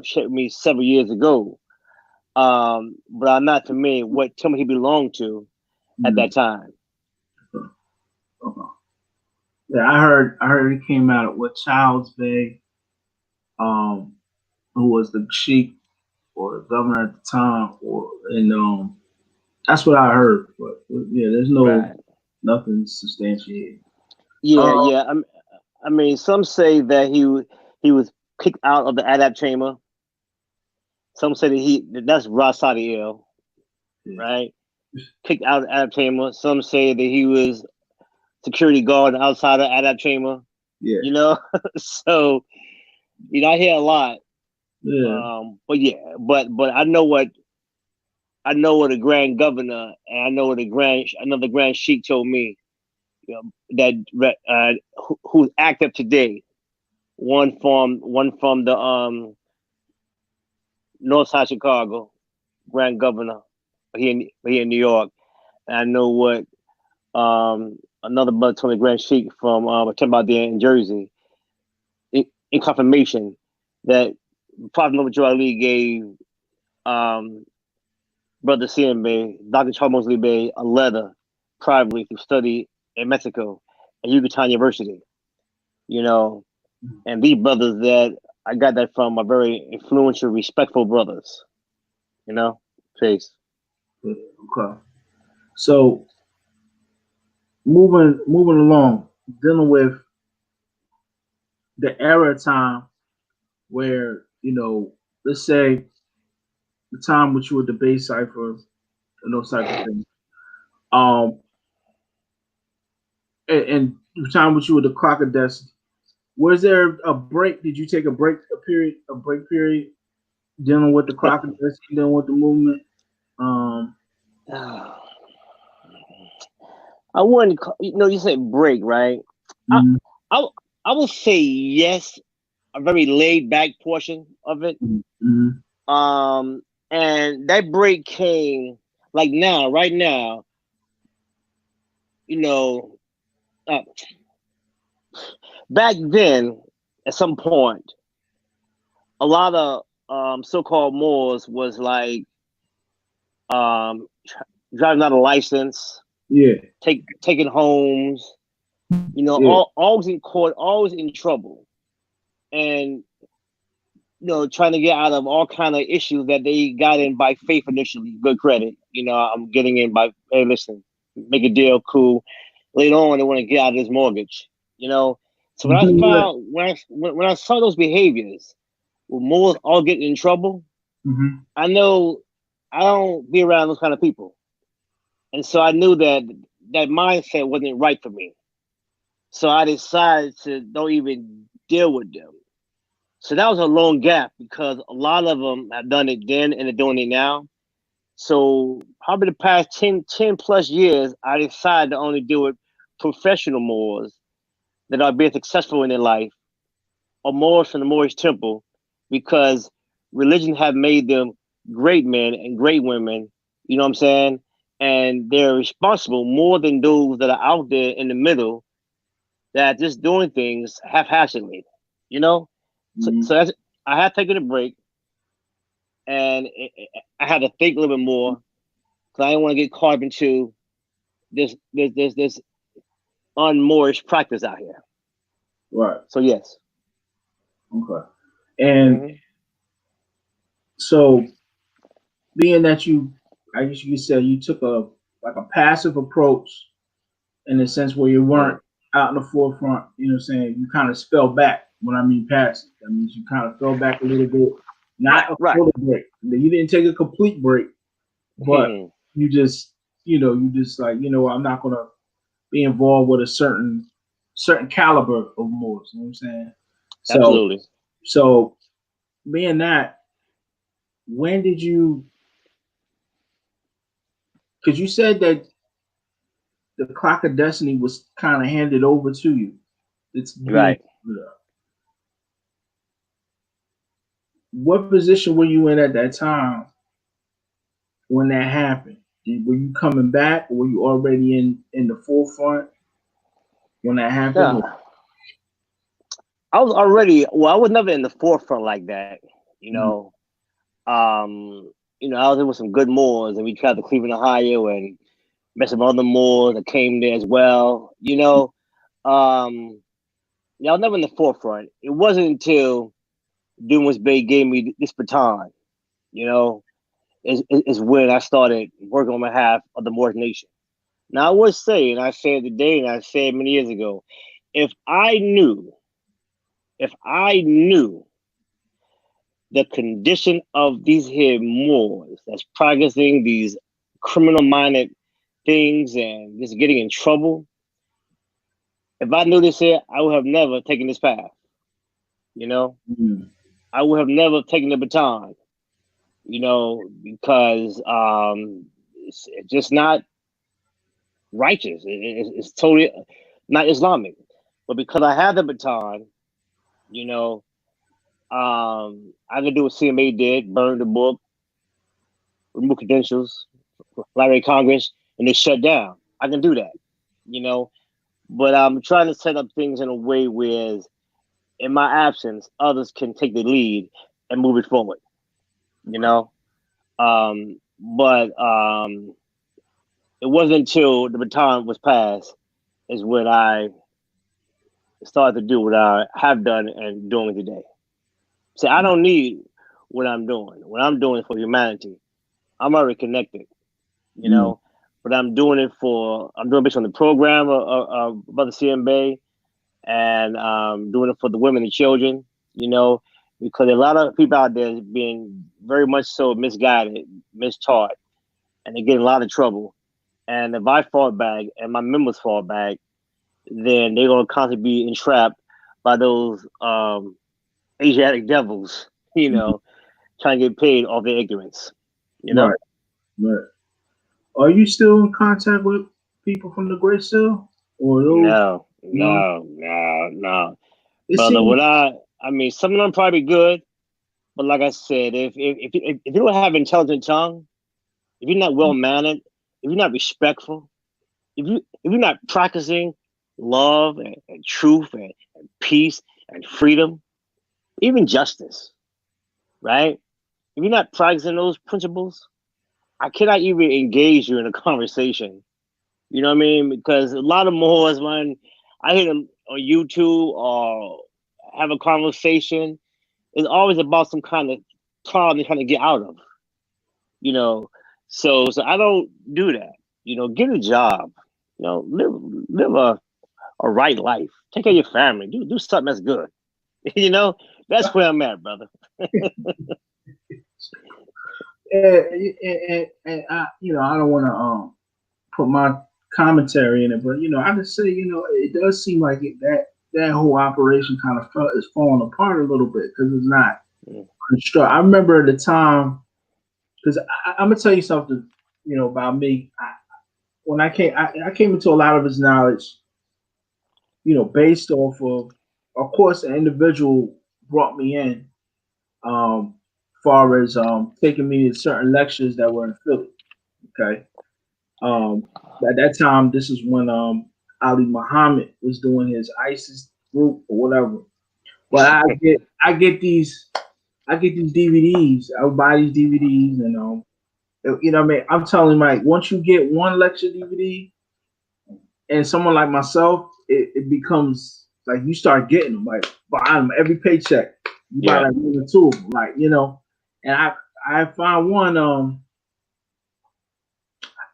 shipped me several years ago. But I'm not familiar what temple he belonged to at that time. Okay. Yeah, I heard he came out with Childs Bey, who was the Sheik or the governor at the time, and that's what I heard. But yeah, there's nothing substantiated. Yeah. I mean, some say that he was kicked out of the adapt chamber. Some say that that's Rasadiel. right? Kicked out of Adab Chamber. Some say that he was security guard outside of Adab Chamber. Yeah. You know, so I hear a lot. Yeah. But I know what the Grand Governor and I know what another Grand Sheik told me. That who's active today. One from the North Side Chicago, Grand Governor here in New York. And I know what another brother told me, Grand Sheik from talking about there in Jersey. In confirmation that Prophet Muhammad Ali gave Brother Nakiim Bey, Dr. Charles Bey, a letter privately to study in Mexico at Yucatan University. And these brothers that I got that from are very influential, respectful brothers. Peace. Okay. So moving along, dealing with the era of time where, let's say the time which you were the Bey cipher and those type of things. And the time which you were the Crocodile. Was there a break? Did you take a break period dealing with the Crocodile, dealing with the movement? I wouldn't. You said break, right? Mm-hmm. I would say yes, a very laid back portion of it. Mm-hmm. And that break came like right now. Back then, at some point, a lot of so-called Moors was like driving out a license, taking homes, always in court, always in trouble, and trying to get out of all kind of issues that they got in by faith initially. Good credit, I'm getting in by hey, listen, make a deal, cool. Later on, they want to get out of this mortgage, So when I saw those behaviors, with Moors all getting in trouble, I know I don't be around those kind of people. And so I knew that mindset wasn't right for me. So I decided to don't even deal with them. So that was a long gap because a lot of them have done it then and they're doing it now. So probably the past 10 plus years, I decided to only deal with professional Moors that are being successful in their life or Moors from the Moorish temple because religion have made them great men and great women, you know what I'm saying? And they're responsible more than those that are out there in the middle that are just doing things haphazardly, So that's, I had taken a break and I had to think a little bit more because I didn't want to get caught up into this un-Moorish practice out here. Right. So yes. Okay. And so being that I guess you said you took a passive approach in the sense where you weren't out in the forefront, you know what I'm saying? You kind of fell back. When I mean passive, that means you kind of fell back a little bit. Not a full break. You didn't take a complete break, but you just like, I'm not gonna be involved with a certain caliber of Moors, you know what I'm saying? So, absolutely. So being that, when did you, because you said that the Clock of Destiny was kind of handed over to you. It's right. What position were you in at that time when that happened? Were you coming back, or were you already in the forefront when that happened? Yeah. I was already, I was never in the forefront like that, I was in with some good Moors and we traveled to Cleveland, Ohio and met some other Moors that came there as well, I was never in the forefront. It wasn't until Dumas Bey gave me this baton, is when I started working on behalf of the Moorish nation. Now I would say, and I said today and I said many years ago, if I knew the condition of these here Moors that's practicing these criminal-minded things and just getting in trouble. If I knew this here, I would have never taken this path. You know, I would have never taken the baton. You know, because it's just not righteous. It's totally not Islamic. But because I have the baton, you know, I can do what CMA did: burn the book, remove credentials, Library of Congress, and they shut down. I can do that, you know. But I'm trying to set up things in a way where, in my absence, others can take the lead and move it forward, you know. But it wasn't until the baton was passed is when I started to do what I have done and doing today. So I don't need what I'm doing. What I'm doing is for humanity. I'm already connected, you know, but I'm doing it based on the program of Brother CM Bey, and doing it for the women and children, you know, because a lot of people out there is being very much so misguided, mistaught, and they get in a lot of trouble. And if I fall back and my members fall back, then they're going to constantly be entrapped by those Asiatic devils, you know, trying to get paid off their ignorance, you know? Right. Are you still in contact with people from the Great Seal? Or those? No. Brother, I mean, some of them probably good, but like I said, if you don't have an intelligent tongue, if you're not well mannered, if you're not respectful, if you're not practicing love and truth and peace and freedom, even justice, right? If you're not practicing those principles, I cannot even engage you in a conversation. You know what I mean? Because a lot of Moors, when I hear them on YouTube or have a conversation, it's always about some kind of problem they're trying to get out of. You know, so I don't do that. You know, get a job. You know, live a right life. Take care of your family. Do something that's good. You know, that's where I'm at, brother. And I, you know, I don't want to put my commentary in it, but you know, I just say, you know, it does seem like that whole operation kind of is falling apart a little bit because it's not construct. I remember at the time, because I'm gonna tell you something, you know, about me. When I came into a lot of his knowledge, you know, based off of course, an individual brought me in, far as taking me to certain lectures that were in Philly. Okay. At that time, this is when Ali Muhammad was doing his ISIS group or whatever. But I get these DVDs. I would buy these DVDs, and you know what I mean. I'm telling you, Mike, once you get one lecture DVD, and someone like myself, it becomes like you start getting them, like buying them every paycheck. You buy like one or two of them, like, you know. And I found one. I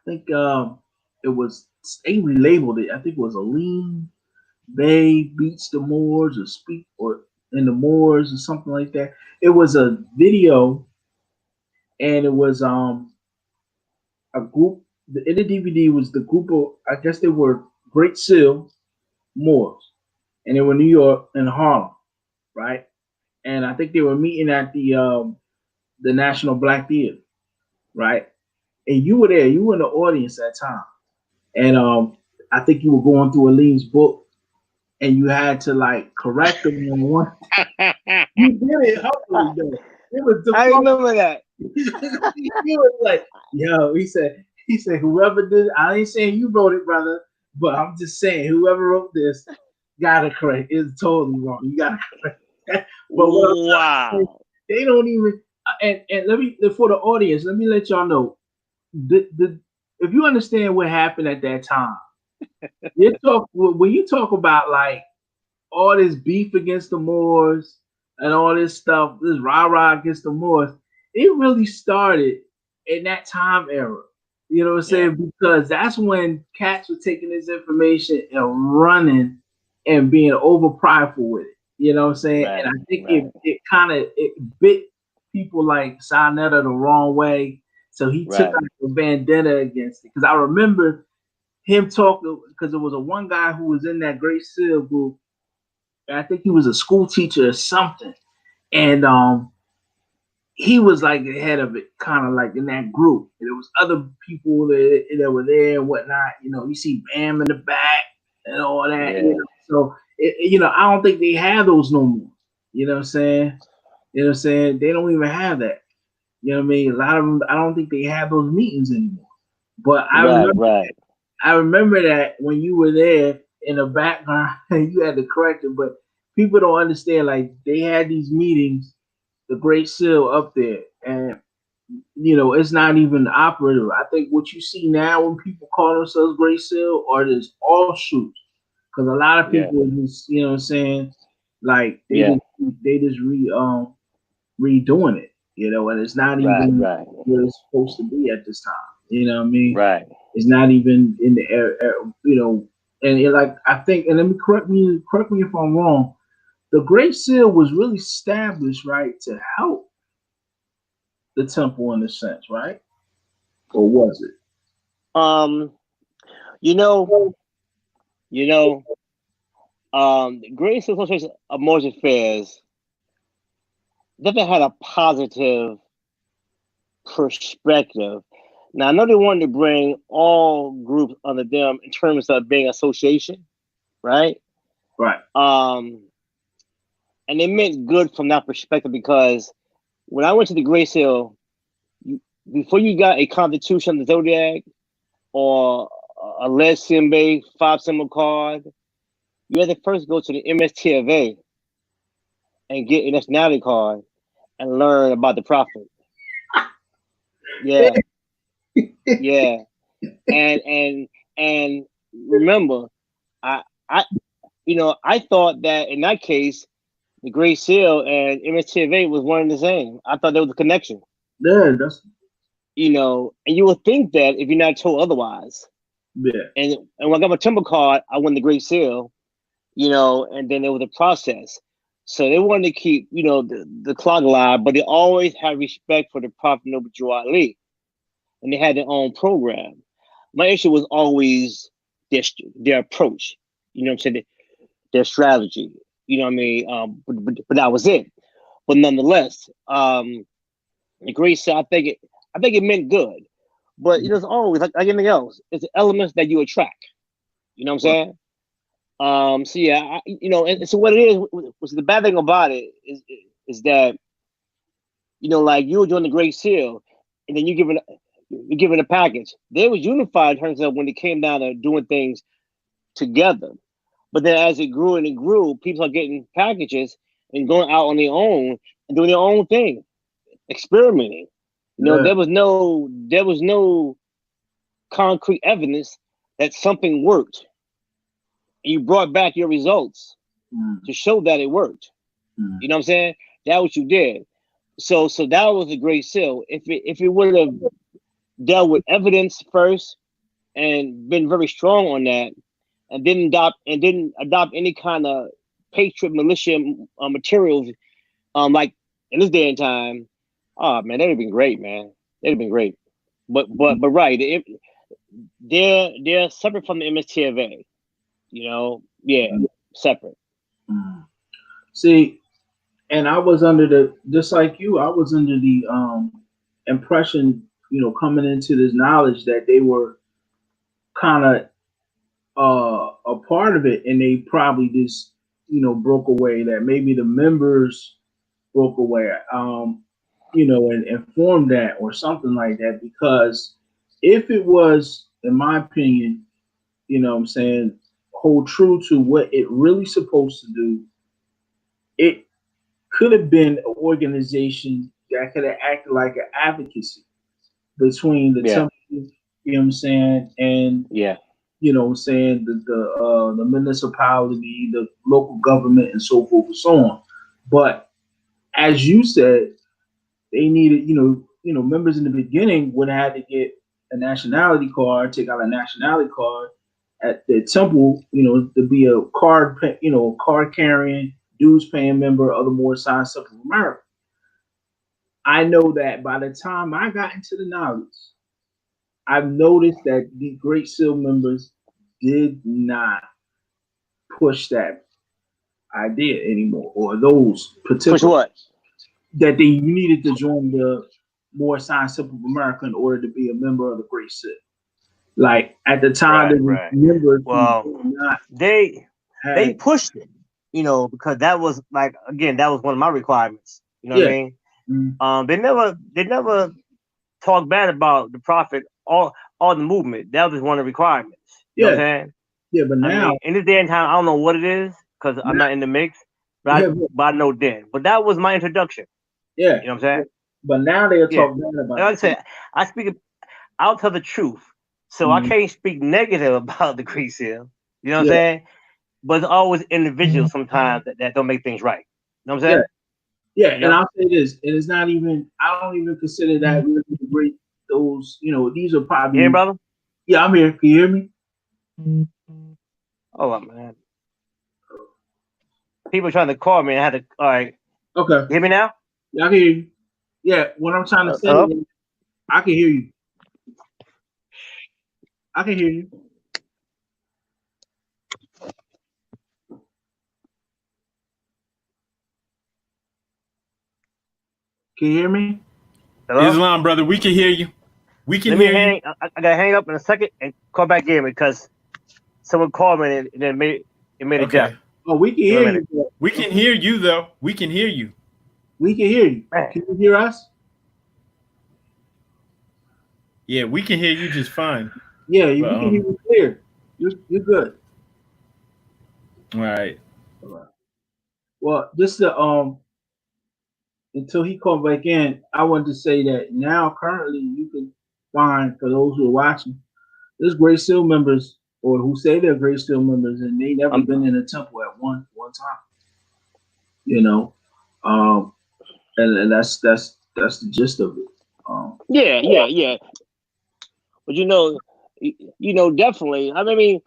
think it was, they relabeled it. I think it was Nakiim Bey beats the Moors or in the Moors or something like that. It was a video, and it was a group. In the DVD was the group of, I guess they were Great Seal Moors, and they were in New York and Harlem, right? And I think they were meeting at the National Black Theater, right? And you were there. You were in the audience at that time, and I think you were going through Alim's book, and you had to like correct them on one. You did it humbly, though. It was I remember that. He was like, "Yo," he said, "Whoever did, I ain't saying you wrote it, brother, but I'm just saying whoever wrote this gotta correct. It's totally wrong. You gotta correct that." But wow, they don't even. And let me, for the audience, let me let y'all know. If you understand what happened at that time, when you talk about like all this beef against the Moors and all this stuff, this rah-rah against the Moors, it really started in that time era. You know what I'm saying? Because that's when cats were taking this information and running and being over prideful with it. You know what I'm saying? Right, and I think it kind of bit people like Sinetta the wrong way. So he took out a vendetta against it. Because I remember him talking, because there was a one guy who was in that Great Seal group. I think he was a school teacher or something. And he was like the head of it, kind of like in that group. And there was other people that were there and whatnot. You know, you see Bam in the back and all that. Yeah. You know? So, you know, I don't think they have those no more. You know what I'm saying? You know what I'm saying? They don't even have that. You know what I mean? A lot of them, I don't think they have those meetings anymore. But I remember that when you were there in the background, you had to correct it. But people don't understand, like, they had these meetings, the Great Seal up there, and you know, it's not even operative. I think what you see now when people call themselves Great Seal are just offshoots. Because a lot of people are just, you know what I'm saying, like they just redoing it, you know, and it's not even where it's supposed to be at this time. You know what I mean? Right. It's not even in the air, you know. And like I think, and let me correct me if I'm wrong. The Great Seal was really established, right, to help the temple in a sense, right? Or was it? The Great Seal Association of Moorish Affairs definitely had a positive perspective. Now I know they wanted to bring all groups under them in terms of being association, right? Right. And it meant good from that perspective because when I went to the Great Seal, before you got a constitution, the Zodiac, or a Nakiim Bey 5-symbol card, you had to first go to the MSTFA and get a nationality card and learn about the Prophet. Yeah. Yeah. And remember, I thought that in that case, the Great Seal and MSTFA was one and the same. I thought there was a connection. Yeah, that's, you know, and you would think that if you're not told otherwise. Yeah. And when I got my timber card, I won the Great Seal, you know, and then there was a process. So they wanted to keep, you know, the clock alive, but they always had respect for the Prophet Noble Drew Ali. And they had their own program. My issue was always their approach, you know what I'm saying, their strategy, you know what I mean? But that was it. But nonetheless, the Great Seal, I think it meant good. But you know, it's always like anything else. It's the elements that you attract. You know what I'm saying? So yeah, you know, and so what it is, the bad thing about it is that, you know, like you were doing the Great Seal, and then you're given a package. They was unified in terms of when it came down to doing things together. But then as it grew and it grew, people are getting packages and going out on their own and doing their own thing, experimenting. You know, there was no concrete evidence that something worked. And you brought back your results to show that it worked. You know what I'm saying? That's what you did. So that was a Great Seal. If it would have dealt with evidence first and been very strong on that, and didn't adopt any kind of patriot militia materials, like in this day and time, oh man, that'd have been great, man. That'd have been great. But right, they're separate from the MSTFA. You know, separate. See, and I was just like you, I was under the impression, you know, coming into this knowledge that they were kind of a part of it, and they probably just, you know, broke away. That maybe the members broke away, you know, and formed that or something like that. Because if it was, in my opinion, you know what I'm saying, hold true to what it really supposed to do, it could have been an organization that could have acted like an advocacy between the temple, you know what I'm saying, and you know what I'm saying, the municipality, the local government, and so forth and so on. But as you said, they needed, you know, members in the beginning would have had to get a nationality card, take out a nationality card at the temple, you know, to be a card carrying, dues paying member of the Moorish Science Temple of America. I know that by the time I got into the knowledge, I've noticed that the Great Seal members did not push that idea anymore, or those particular Push what? that they needed to join the Moorish Science Temple of America in order to be a member of the Great Seal. Like at the time, Right. members Well, not they pushed it, because that was like, again, that was one of my requirements. You know what I mean? Mm-hmm. They never talked bad about the Prophet or the movement. That was one of the requirements. You know what I'm saying? Yeah, but now in this day and time, I don't know what it is because I'm not in the mix, but I know then. But that was my introduction. Yeah, you know what I'm saying. But now they'll talk bad about. Like I said, I'll tell the truth, so I can't speak negative about the Great Seal. You know what I'm saying? But it's always individuals sometimes that don't make things right. You know what I'm saying? Yeah, and I'll say this, and it's not even. I don't even consider that really great. Those, these are probably. Yeah, brother. Yeah, I'm here. Can you hear me? Oh man, people trying to call me. I had to. All right. Okay. You hear me now? Yeah, I can hear you. Yeah, what I'm trying to say is, I can hear you. I can hear you. Can you hear me? Hello? Islam, brother, we can hear you. We can hear you. I gotta hang up in a second and call back in because someone called me and then it made a jump. Oh, we can hear you. We can hear you though. We can hear you. We can hear you. Man. Can you hear us? Yeah, we can hear you just fine. Yeah, we can hear you clear. You're good. All right. Well, just to until he called back in, I wanted to say that now currently you can find, for those who are watching, there's Great Seal members or who say they're Great Seal members and they never been in a temple at one time. And that's the gist of it. Yeah. But definitely. I mean,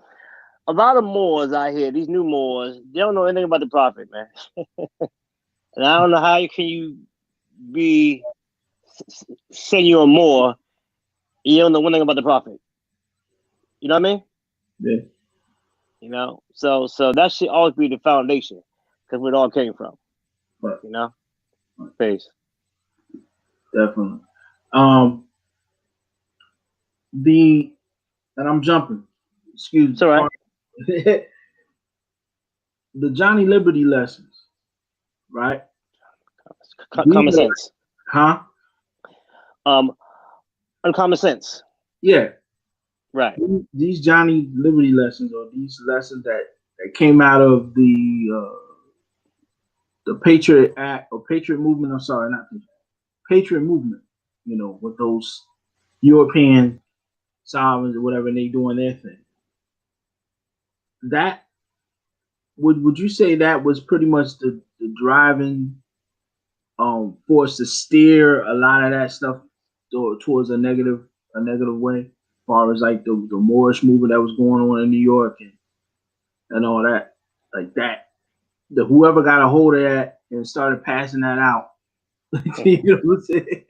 a lot of Moors out here, these new Moors, they don't know anything about the Prophet, man. And I don't know how you be saying you're a Moor, you don't know one thing about the Prophet. You know what I mean? Yeah. So that should always be the foundation, because where it all came from. Right. Peace. Definitely. And I'm jumping. Excuse me. It's all right. The Johnny Liberty lessons, right? Common sense. Huh? Uncommon sense. Yeah. Right. These Johnny Liberty lessons, or these lessons that came out of the Patriot Act or Patriot Movement. I'm sorry, not the Patriot Movement. With those European sovereigns or whatever, and they doing their thing. That would you say that was pretty much the driving force to steer a lot of that stuff towards a negative way, as far as like the Moorish movement that was going on in New York and all that, like that. Whoever got a hold of that and started passing that out, you know what I'm saying?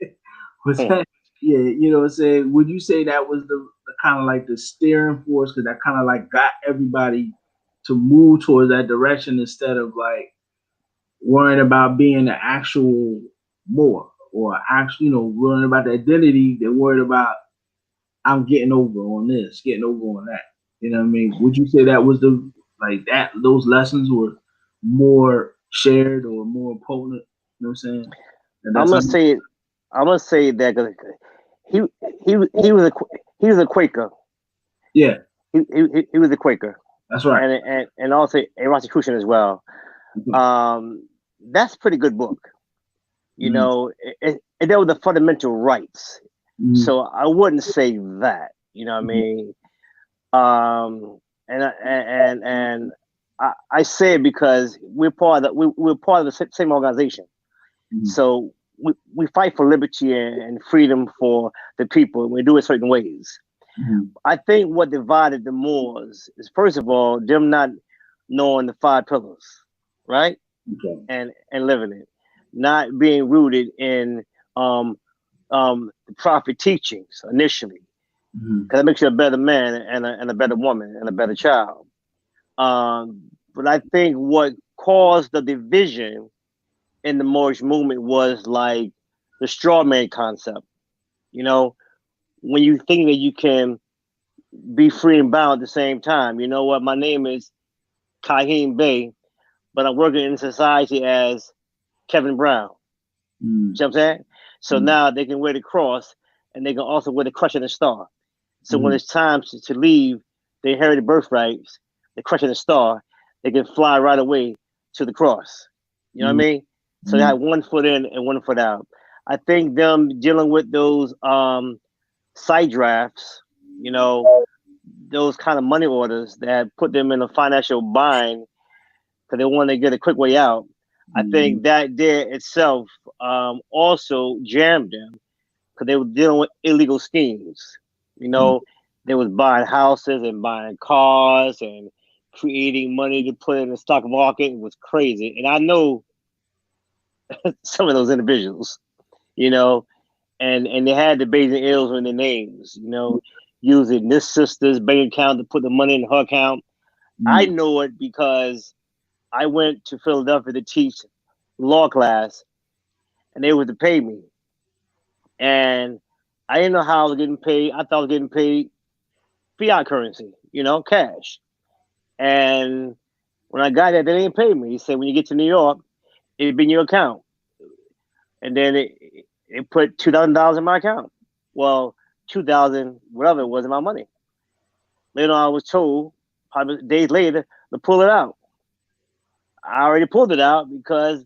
Was that, yeah, you know what I'm saying? Would you say that was the kind of like the steering force, because that kind of like got everybody to move towards that direction instead of like worrying about being the actual Moor, or actually, worrying about the identity? They're worried about, I'm getting over on this, getting over on that. You know what I mean? Would you say that was those lessons were more shared or more potent? You know what I'm saying? I'm gonna say that because he was a Quaker. Yeah. He was a Quaker. That's right. And also a Rosicrucian as well. Mm-hmm. That's a pretty good book. It dealt with the fundamental rights. Mm-hmm. So I wouldn't say that. You know what I mean? And I say it because we're part of the same organization. Mm-hmm. So we fight for liberty and freedom for the people, and we do it certain ways. Mm-hmm. I think what divided the Moors is, first of all, them not knowing the 5 pillars, right? Okay. And living it, not being rooted in the prophet teachings initially, because that makes you a better man and a better woman and a better child. But I think what caused the division in the Moorish movement was like the straw man concept. You know, when you think that you can be free and bound at the same time. You know what? My name is Nakiim Bey, but I'm working in society as Kevin Brown. You know what I'm saying? So now they can wear the cross and they can also wear the crescent and star. So when it's time to leave the inherited birthrights, the crescent and star, they can fly right away to the cross. You know what I mean? So they have 1 foot in and 1 foot out. I think them dealing with those side drafts, you know, those kind of money orders that put them in a financial bind because they want to get a quick way out. I think that there itself also jammed them because they were dealing with illegal schemes. You know, they was buying houses and buying cars and creating money to put in the stock market. It was crazy. And I know some of those individuals, you know, and they had the Beys and Ills in their names, you know, using this sister's bank account to put the money in her account. I know it because I went to Philadelphia to teach law class, and they were to pay me. And I didn't know how I was getting paid. I thought I was getting paid fiat currency, you know, cash. And when I got there, they didn't pay me. He said, when you get to New York, it'd be in your account. And then it put $2,000 in my account. Well, 2,000, whatever it was, in my money. Later on, I was told, probably days later, to pull it out. I already pulled it out because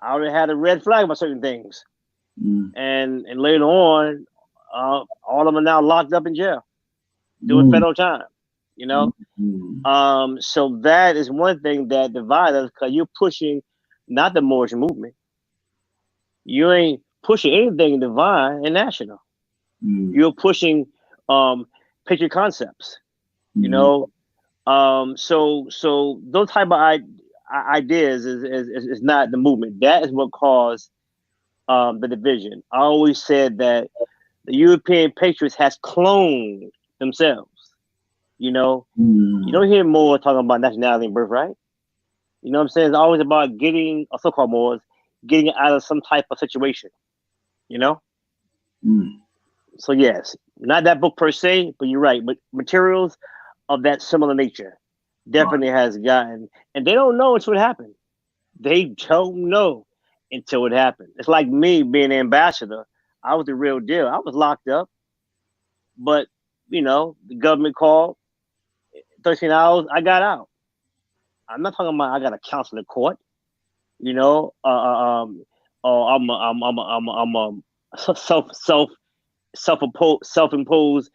I already had a red flag about certain things. And later on, all of them are now locked up in jail, doing federal time, you know? So that is one thing that divides us, because you're pushing not the Moorish movement. You ain't pushing anything divine and national. You're pushing patriot concepts, you know? So those type of ideas is not the movement. That is what caused the division. I always said that the European patriots has cloned themselves. You know, you don't hear more talking about nationality and birthright. You know what I'm saying? It's always about getting, or so-called Moors, getting out of some type of situation. You know? So yes, not that book per se, but you're right. But materials of that similar nature definitely has gotten, and they don't know until it happened. They don't know until it happened. It's like me being an ambassador. I was the real deal. I was locked up, but you know, the government called. 13 hours, I got out. I'm not talking about I got a counsel in court. You know, I'm a self-imposed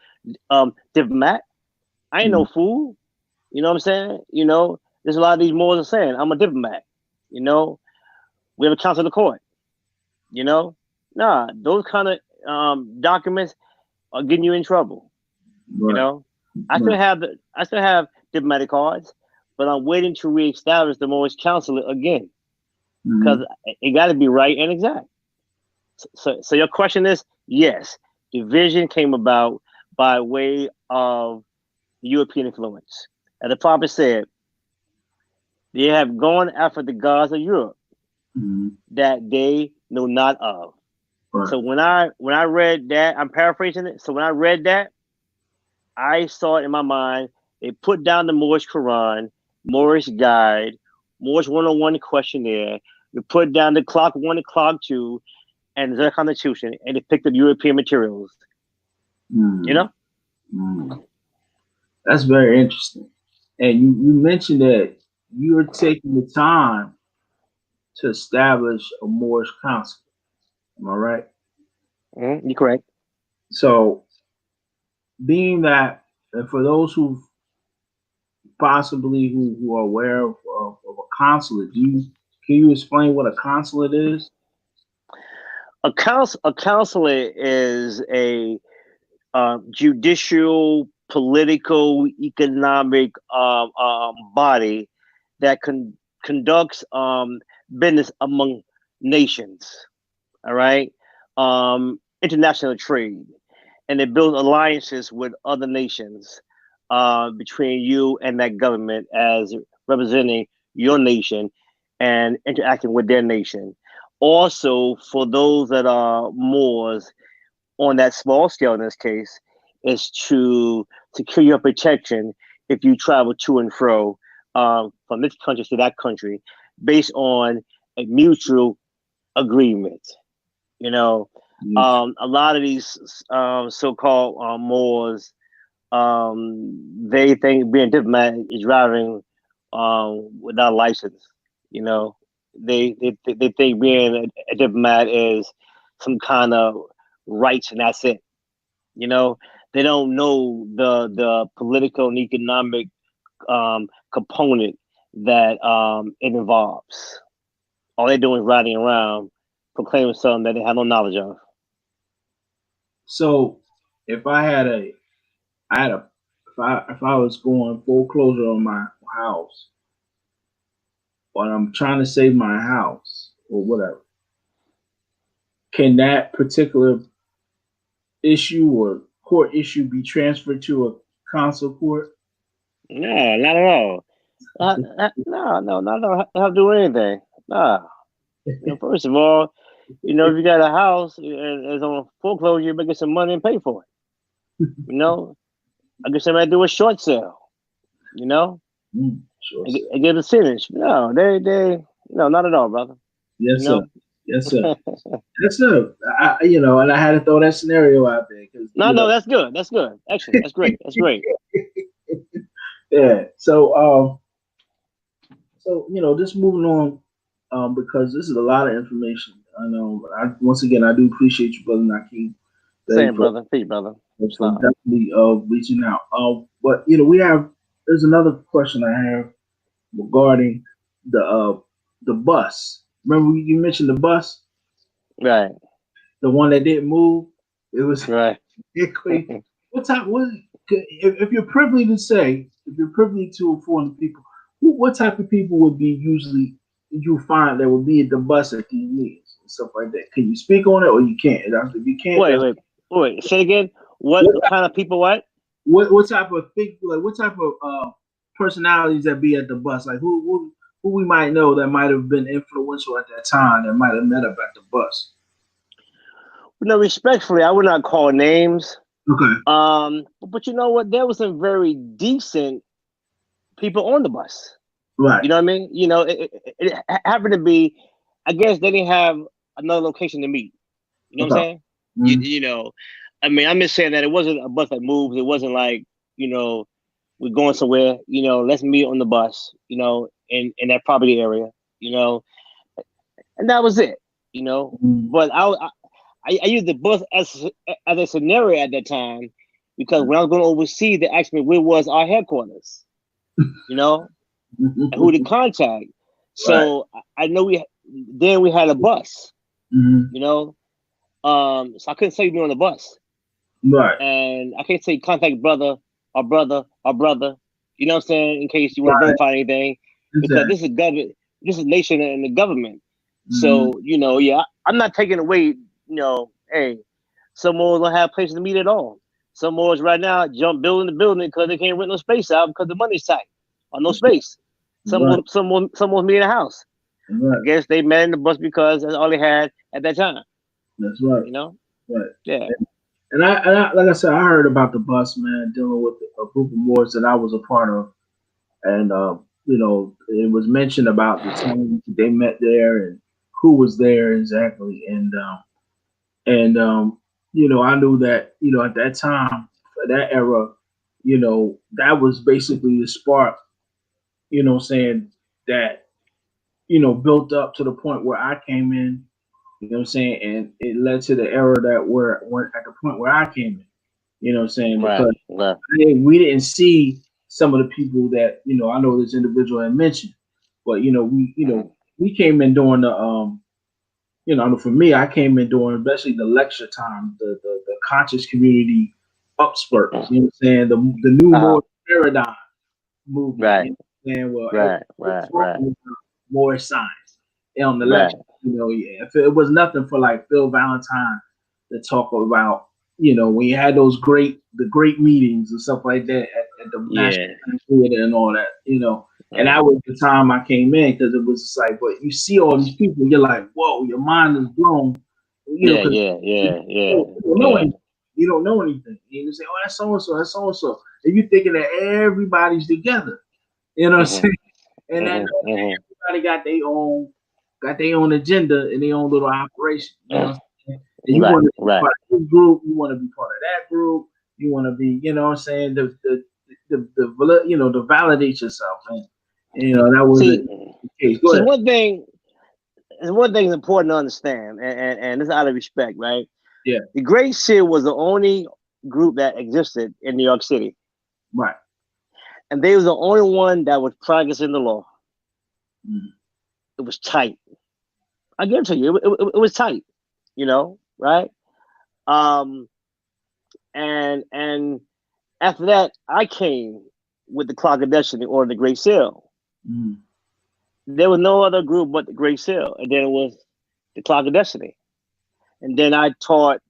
diplomat. I ain't no fool. You know what I'm saying? You know, there's a lot of these Moors are saying I'm a diplomat. You know, we have a counsel in the court. You know, nah, those kind of documents are getting you in trouble. You know, I still have diplomatic cards, but I'm waiting to reestablish the Moorish consulate again because it got to be right and exact. So your question is, yes, division came about by way of European influence. As the prophet said, they have gone after the gods of Europe that they know not of. So when I read that, I'm paraphrasing it. So when I read that, I saw it in my mind. They put down the Moorish Quran, Moorish Guide, Moorish 101 questionnaire. They put down the Clock 1 and Clock 2 and the Constitution, and they picked up European materials. You know? That's very interesting. And you mentioned that you're taking the time to establish a Moorish consulate. Am I right? You're correct. So, being that, and for those who possibly who are aware of a consulate, can you explain what a consulate is? A consulate is a judicial, political, economic body that conducts business among nations. All right. international trade, and it builds alliances with other nations between you and that government as representing your nation and interacting with their nation. Also, for those that are Moors on that small scale in this case, is to secure your protection if you travel to and fro from this country to that country based on a mutual agreement. You know, a lot of these so-called Moors, they think being diplomat is driving without a license. You know, they think being a diplomat is some kind of rights and that's it. You know, they don't know the political and economic component that it involves. All they're doing is riding around proclaiming something that they have no knowledge of. So if I was going foreclosure on my house, or I'm trying to save my house or whatever, can that particular issue or court issue be transferred to a consul court? No, not at all. No, not at all. Have to do anything. No. You know, first of all, you know, if you got a house and it's on foreclosure, you better get some money and pay for it. You know, I guess they might do a short sale. You know, Sure. and get a percentage. No, no, not at all, brother. Yes, you know? sir. Yes, sir. Yes, sir. You know, and I had to throw that scenario out there because no, that's good. That's good. Excellent. That's great. That's great. Yeah. So you know, just moving on, because this is a lot of information. I know. Once again, I do appreciate you, brother Nakiim. Same, brother. Peace, brother. So definitely reaching out. But you know, there's another question I have regarding the bus. Remember you mentioned the bus? Right. The one that didn't move. It was right. What type? If you're privy to say, if you're privy to inform the people, what type of people would be usually you find that would be at the bus at these meetings and stuff like that? Can you speak on it or you can't? If you can't, wait. Say again. What kind of people? What type of people? Like what type of personalities that be at the bus? Like who we might know that might have been influential at that time that might have met up at the bus? No, respectfully, I would not call names. Okay. But you know what? There was some very decent people on the bus. Right. You know what I mean? You know, it happened to be, I guess they didn't have another location to meet. You know what I'm saying? Mm-hmm. You know, I mean, I'm just saying that it wasn't a bus that moves. It wasn't like, you know, we're going somewhere, you know, let's meet on the bus, you know, in that property area, you know, and that was it, you know. Mm-hmm. But I used the bus as a scenario at that time because when I was going overseas, they asked me where was our headquarters, you know, and who to contact. So I know we had a bus, you know, so I couldn't say me on the bus, right? And I can't say contact brother, you know what I'm saying, in case you want to verify anything, because this is government, this is nation and the government. So you know, I'm not taking away. You know, hey, some Moors don't have places to meet at all. Some Moors right now jump building to building because they can't rent no space out because the money's tight or no space. Some Moors meet in a house. Right. I guess they met in the bus because that's all they had at that time. That's right. You know? Right. Yeah. And I like I said, I heard about the bus, man, dealing with a group of Moors that I was a part of. And, you know, it was mentioned about the time they met there and who was there exactly. And you know, I knew that, you know, at that time, for that era, you know, that was basically the spark, you know, saying that, you know, built up to the point where I came in, you know what I'm saying? And it led to the era that we're at the point where I came in, you know what I'm saying? Because we didn't see some of the people that, you know, I know this individual had mentioned, but, you know, we came in during the, you know, I know for me, I came in during especially the lecture time, the conscious community upspurt. You know what I'm saying? The new Moorish paradigm movement. Right. You know what I'm saying? Well, right. Moorish science. And on the lecture, you know, if it was nothing for like Phil Valentine to talk about, you know, when you had those great meetings and stuff like that at the National Theater and all that, you know. And that was the time I came in, because it was just like, but you see all these people, you're like, whoa, your mind is blown. You know, you don't know anything. You say, oh, that's so and so, that's so and so. And you thinking that everybody's together. You know what I'm saying? And then everybody got their own agenda and their own little operation. You know what I'm saying? And you want to be part of this group, you want to be part of that group, you want to be, you know what I'm saying, the you know, to validate yourself. And you know, that was the case. Go ahead. One thing is important to understand, and this is out of respect, right? Yeah. The Great Seal was the only group that existed in New York City. Right. And they was the only one that was practicing the law. Mm. It was tight. I guarantee you, it was tight, you know, right? And after that, I came with the Clock of Destiny or the Great Seal. Mm. There was no other group but the Great Seal, and then it was the Clock of Destiny. And then I taught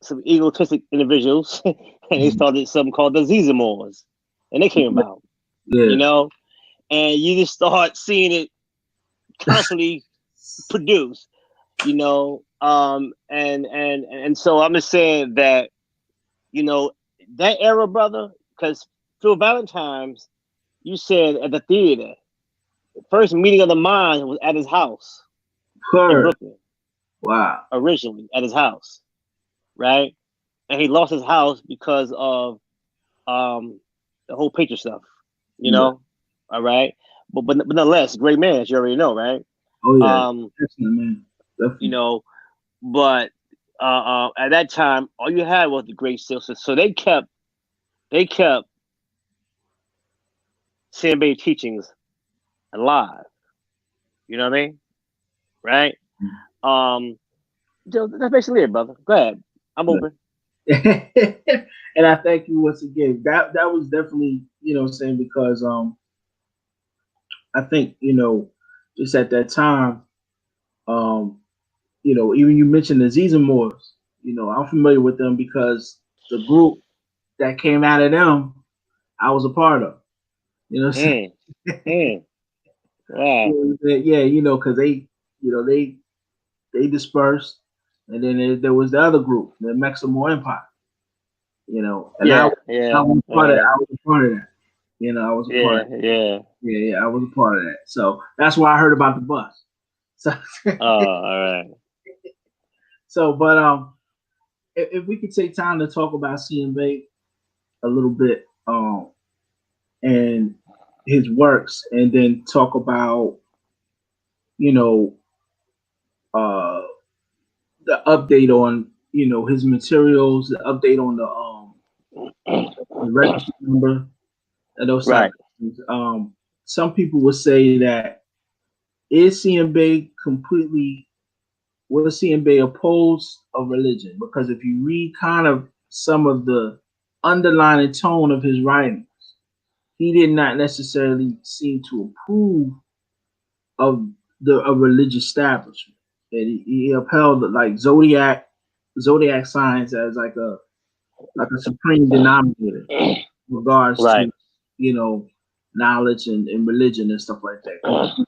some egotistic individuals, and they started something called the Zizamores, and they came about, you know, and you just start seeing it constantly produced, you know, and so I'm just saying that, you know, that era, brother, because Phil Valentine's, you said at the theater, the first meeting of the minds was at his house in Brooklyn. Wow. Originally at his house, right? And he lost his house because of the whole picture stuff, you know? All right. But nonetheless, great man, as you already know, right? Oh yeah. Man. You know, but at that time, all you had was the Great Seal. So they kept Nakiim Bey teachings alive. You know what I mean? Right? That's basically it, brother. Go ahead. I'm open. And I thank you once again. That was definitely, you know what I'm saying, because I think, you know, just at that time, you know, even you mentioned the Zizamores, you know, I'm familiar with them because the group that came out of them, I was a part of. You know what I'm saying? Wow. Yeah, you know, because they, you know, they dispersed, and then there was the other group, the Mexican Empire. You know, and I was part of that. You know, I was a part of that. Yeah, I was a part of that. So that's why I heard about the bus. So all right. So, but if we could take time to talk about Nakiim Bey a little bit, and his works, and then talk about, you know, the update on, you know, his materials, the update on the register number, and those types of things. Some people would say that is Nakiim Bey completely, will Nakiim Bey oppose a religion? Because if you read kind of some of the underlying tone of his writings, he did not necessarily seem to approve of a religious establishment. And he upheld like zodiac signs as like a supreme denominator in regards to, you know, knowledge and religion and stuff like that.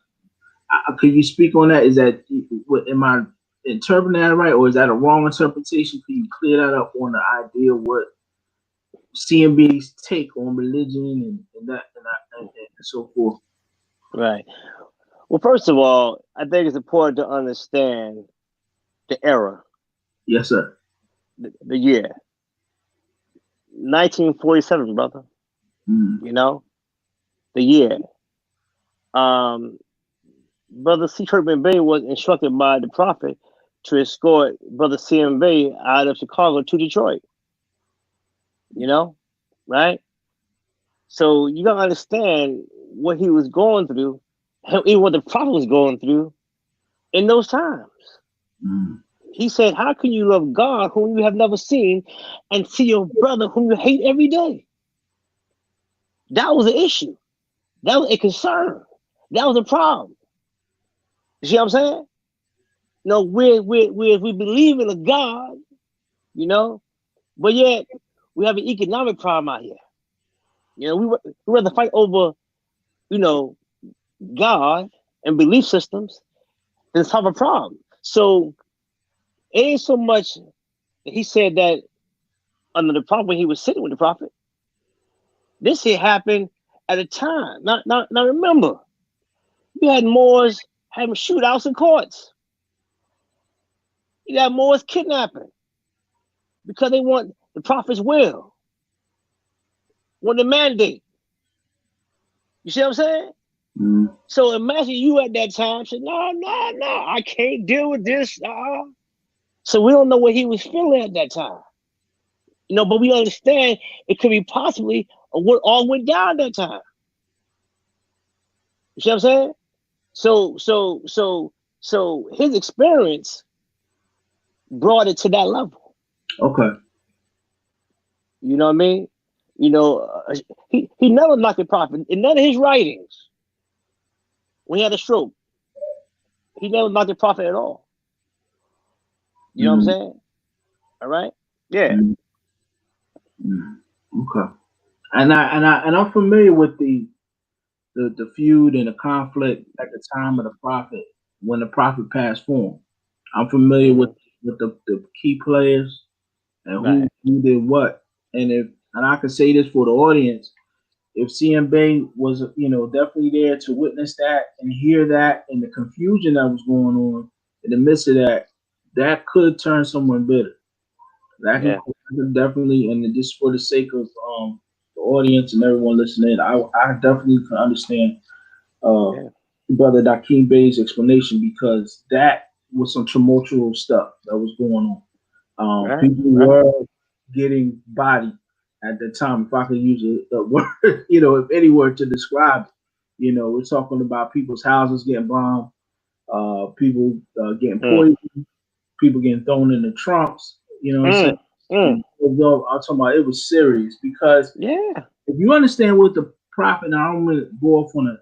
Could you speak on that? Is that, am I interpreting that right, or is that a wrong interpretation? Could you clear that up on the idea of what Nakiim Bey's take on religion and so forth? Right. Well, first of all, I think it's important to understand the era. Yes, sir. The year. 1947, brother. You know? The year. Brother Sheik Bey was instructed by the Prophet to escort Brother Nakiim Bey out of Chicago to Detroit. You know? Right? So you gotta understand what he was going through, even what the Prophet was going through in those times. He said, how can you love God whom you have never seen and see your brother whom you hate every day? That was an issue. That was a concern. That was a problem. You see what I'm saying? No, we believe in a God you know. But yet we have an economic problem out here. You know, we rather fight over, you know, God and belief systems than solve a problem. So it ain't so much that he said that under the prophet when he was sitting with the prophet. This here happened at a time. Now remember, you had Moors having shootouts in courts. You got Moors kidnapping because they want the prophet's will, want the mandate. You see what I'm saying? Mm-hmm. So imagine you at that time said, no, I can't deal with this. So we don't know what he was feeling at that time. You know, but we understand it could be possibly what all went down that time. You see what I'm saying? So his experience brought it to that level. Okay. You know what I mean? You know, he never knocked the prophet in none of his writings. When he had a stroke, he never knocked the prophet at all. You know what I'm saying? All right. Yeah. Okay. And I'm familiar with the feud and the conflict at the time of the prophet when the prophet passed form. I'm familiar with the key players and who did what. And I can say this for the audience, if CM Bey was, you know, definitely there to witness that and hear that and the confusion that was going on in the midst of that, that could turn someone bitter. That could definitely, and just for the sake of the audience and everyone listening, I definitely can understand Brother Nakiim Bey's explanation, because that was some tumultuous stuff that was going on. People were getting bodied at the time. If I could use a word, you know, if any word to describe it, you know, we're talking about people's houses getting bombed, people getting poisoned, people getting thrown in the trunks. You know what I'm saying? I'm talking about it was serious, because if you understand what the prophet, and I don't want to go off on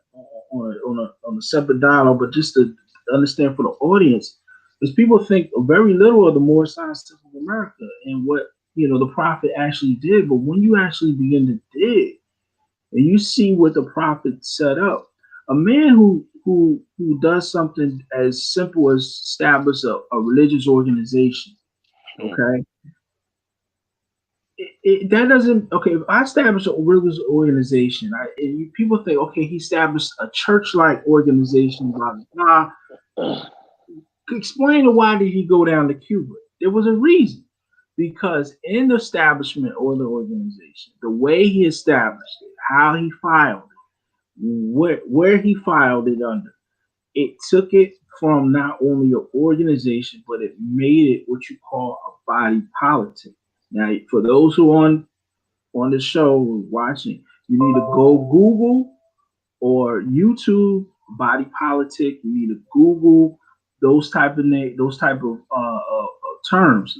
a separate dialogue, but just to understand for the audience, is people think very little of the Moorish science of America and what, you know, the prophet actually did. But when you actually begin to dig and you see what the prophet set up, a man who does something as simple as establish a religious organization, okay? That doesn't, okay, if I establish a religious organization, people think, okay, he established a church-like organization, blah, blah, blah. Explain why did he go down to Cuba? There was a reason. Because in the establishment or the organization, the way he established it, how he filed it, where he filed it under, it took it from not only an organization, but it made it what you call a body politic. Now, for those who on the show watching, you need to go Google or YouTube body politic. You need to Google those type of terms,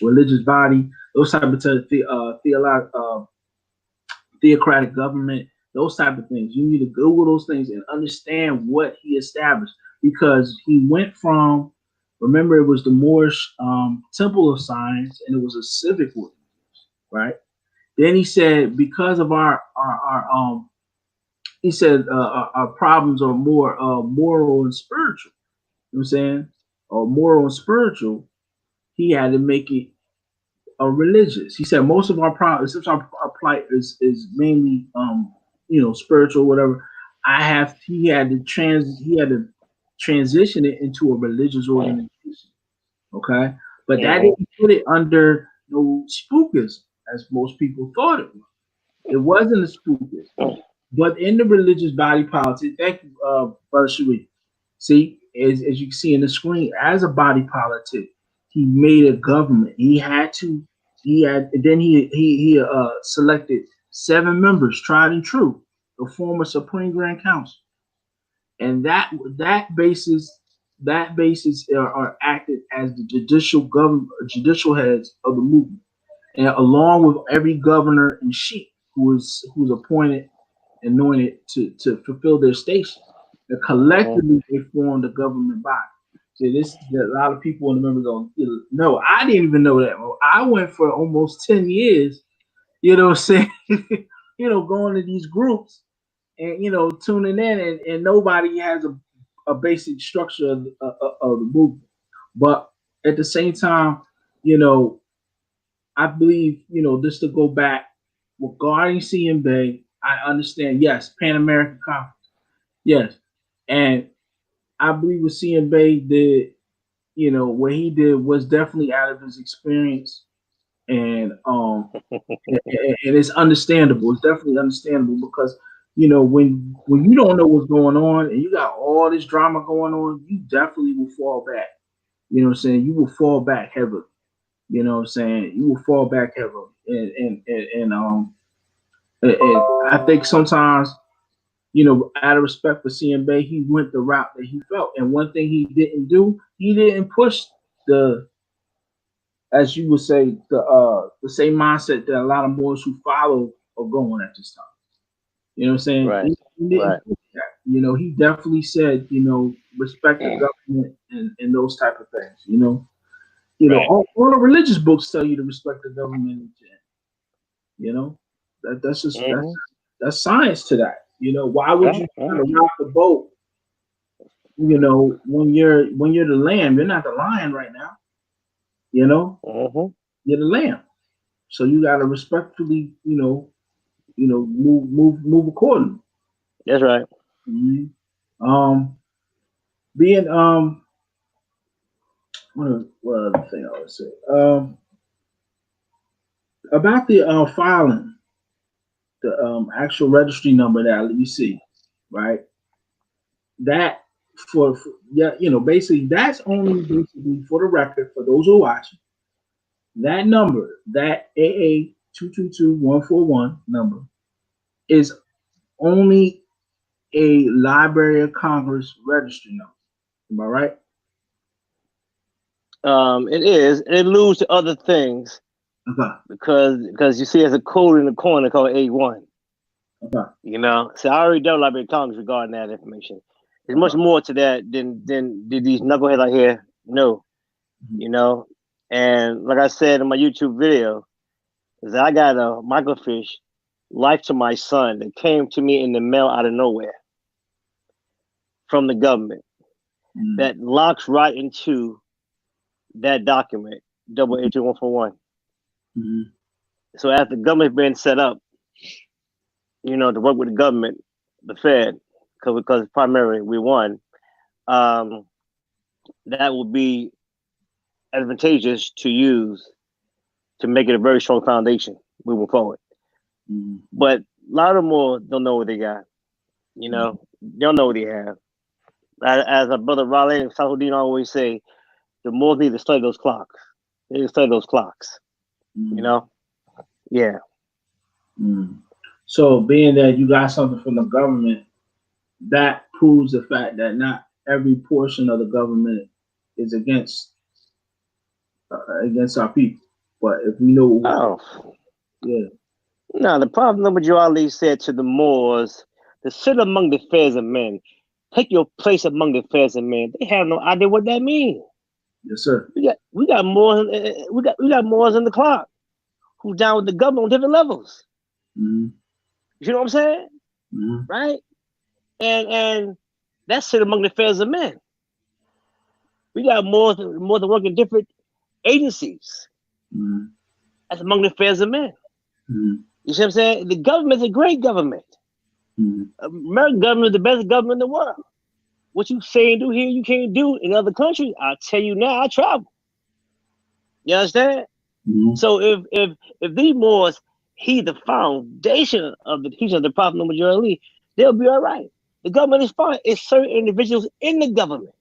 religious body, those type of theocratic government, those type of things. You need to Google those things and understand what he established, because he went from, remember, it was the Moorish Temple of Science, and it was a civic organization, right? Then he said, because of our problems are more moral and spiritual. You know what I'm saying? Or moral and spiritual. He had to make it religious. He said most of our problems, since our plight is mainly spiritual, whatever. He had to transition it into a religious organization. Okay, but that didn't put it under no spookism, as most people thought it was. It wasn't a spookism, but in the religious body politic. Thank you, Brother Sheik. See, as you can see in the screen, as a body politic, he made a government. He selected 7 members, tried and true, to form a Supreme Grand Council, and that basis are acted as the judicial heads of the movement, and along with every governor and sheik who's appointed, anointed to fulfill their station. And collectively they formed a government body. See, a lot of people in the members don't know. I didn't even know that. I went for almost 10 years, you know, saying, going to these groups and, tuning in, and nobody has a basic structure of the movement. But at the same time, I believe, just to go back regarding Nakiim Bey, I understand, yes, Pan American Conference, yes. And I believe what Nakiim Bey did, what he did was definitely out of his experience, and it's understandable. It's definitely understandable because when you don't know what's going on and you got all this drama going on, you definitely will fall back. You know what I'm saying? You will fall back heavily. You know what I'm saying? You will fall back heavily, and I think sometimes, out of respect for Nakiim Bey, he went the route that he felt. And one thing he didn't do, he didn't push as you would say, the same mindset that a lot of Moors who follow are going at this time. You know what I'm saying? Right. He didn't push that. He definitely said, respect the government and those type of things. Right. All the religious books tell you to respect the government. That's just that's science to that. Why would you try to rock the boat? When you're the lamb, you're not the lion right now. You're the lamb. So you gotta respectfully, move accordingly. That's right. Mm-hmm. What other thing I would say? About the filing, the actual registry number that you see, right? That basically that's only basically for the record for those who are watching. That number, that AA 222-141 number, is only a Library of Congress registry number. Am I right? It is. It alludes to other things. Okay. Because you see, there's a code in the corner called A1. Okay. So I already done Library of Congress regarding that information. There's much more to that than these knuckleheads out here know. And like I said in my YouTube video, is I got a microfiche, Life to My Son, that came to me in the mail out of nowhere from the government that locks right into that document, 88141. So after the government's been set up, to work with the government, the Fed, because primarily we won, that would be advantageous to use to make it a very strong foundation moving forward. But a lot of them more don't know what they got. They don't know what they have. As our brother Raleigh and Salahuddin always say, the more need to study those clocks. They need to study those clocks. Yeah. So being that you got something from the government, that proves the fact that not every portion of the government is against our people. But if we know, No, the Prophet Muhammad Ali said to the Moors to sit among the affairs of men, take your place among the affairs of men. They have no idea what that means. Yes, sir. We got Moors. We got Moors in the clock who's down with the government on different levels. You know what I'm saying? Right? And that's sit among the affairs of men. We got more to work in different agencies. That's among the affairs of men. You see what I'm saying? The government's a great government. American government is the best government in the world. What you say and do here, you can't do in other countries. I'll tell you now, I travel. You understand? So if these Moors heed the foundation of the teaching of the Prophet Muhammad Ali, they'll be all right. The government is fine. It's certain individuals in the government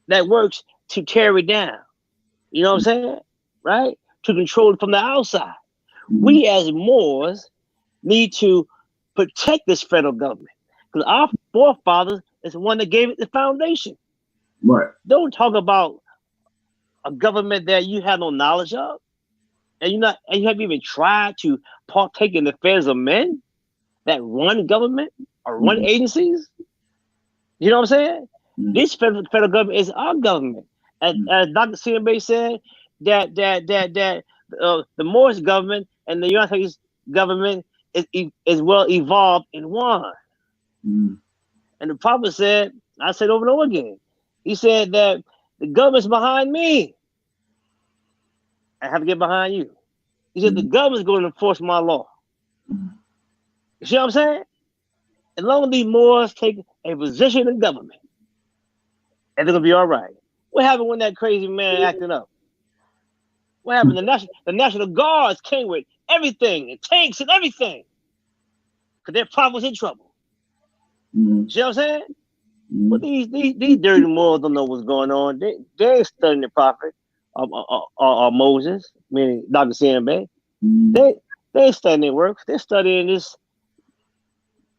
that works to tear it down. You know what I'm saying? Right? To control it from the outside. We as Moors need to protect this federal government because our forefathers is the one that gave it the foundation. Right. Don't talk about a government that you have no knowledge of, and you haven't even tried to partake in the affairs of men that run government or run agencies. You know what I'm saying? This federal government is our government. As Dr. Nakiim Bey said, that the Moorish government and the United States government is well evolved in one. And the Prophet said, I said over and over again, he said that the government's behind me. I have to get behind you. He said the government's going to enforce my law. You see what I'm saying? As long as these Moors take a position in government, and they're gonna be all right. What happened when that crazy man acted up? What happened? The National Guards came with everything and tanks and everything, because their prophet was in trouble. See what I'm saying? But these dirty Moors don't know what's going on. They ain't studying the prophet or Moses, meaning Dr. Nakiim Bey. They ain't studying their work. They're studying this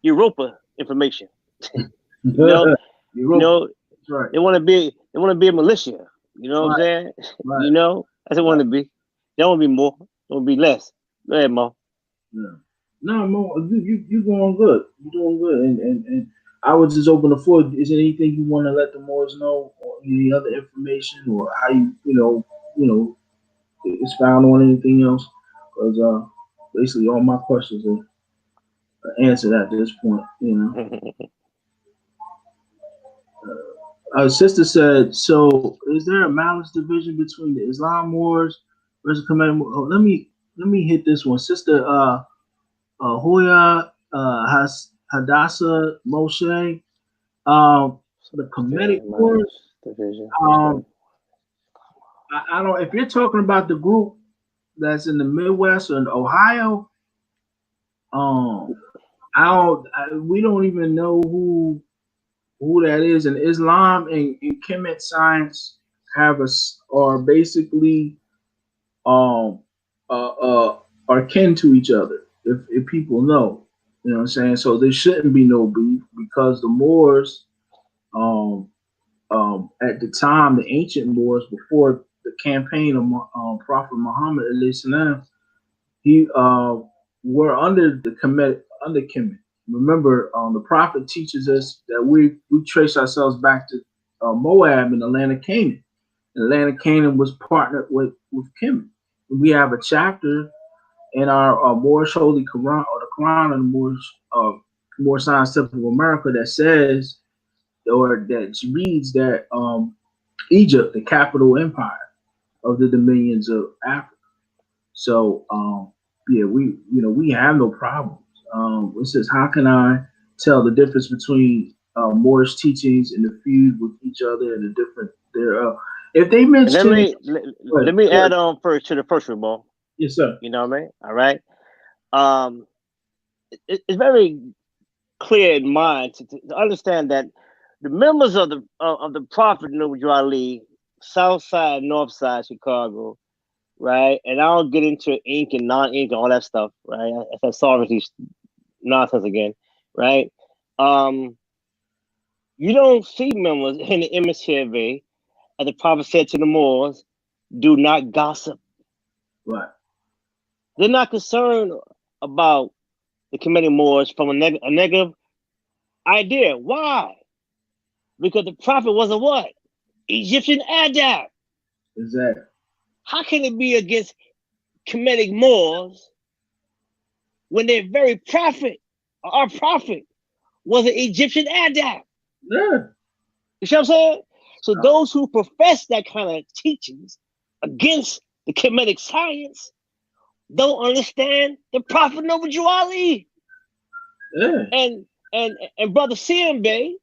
Europa information. You know, right. They want to be a militia. You know what I'm saying? Right. You know, that's what they want to be. They don't want to be more. They want to be less. Go ahead, Mo. Yeah. No, Mo, you going good. You're doing good. And I would just open the floor. Is there anything you want to let the Moors know, or any other information, or how you expound on anything else? Because basically all my questions are answered at this point. You know. Our sister said, so is there a malice division between the Islam Moors versus Kemetic Moors? Oh, let me hit this one. Sister Hoya Hadassah Moshe, the Kemetic Moors division. I don't, if you're talking about the group that's in the Midwest or in Ohio, we don't even know who that is. In Islam and Kemet science are basically are kin to each other, if people know. You know what I'm saying? So there shouldn't be no beef, because the Moors at the time, the ancient Moors, before the campaign of Prophet Muhammad alayhi salam, he were under Kemet. Remember, the Prophet teaches us that we trace ourselves back to Moab and the land of Canaan. And the land of Canaan was partnered with Kemet. We have a chapter in our Moorish Holy Quran, or the Quran of the Moorish Science Temple of America, that says, or that reads that Egypt, the capital empire of the dominions of Africa. So we have no problems. It says, how can I tell the difference between Moorish teachings and the feud with each other and the different thereof? If they mention, let me add on first to the first one, Bo. Yes, sir. You know what I mean? All right. It's very clear in mind to understand that the members of the Prophet Noble Ali, South Side, North Side, Chicago, right? And I don't get into ink and non-ink and all that stuff, right? That's sovereignty nonsense again, right? You don't see members in the MSCV, as the Prophet said to the Moors, do not gossip. Right. They're not concerned about the Kemetic Moors from a negative idea. Why? Because the Prophet was a what? Egyptian Adab. Exactly. How can it be against Kemetic Moors when their very prophet, our prophet, was an Egyptian Adab? Yeah. You see what I'm saying? So those who profess that kind of teachings against the Kemetic science don't understand the Prophet Noble Ali. Yeah. And Brother Nakiim Bey,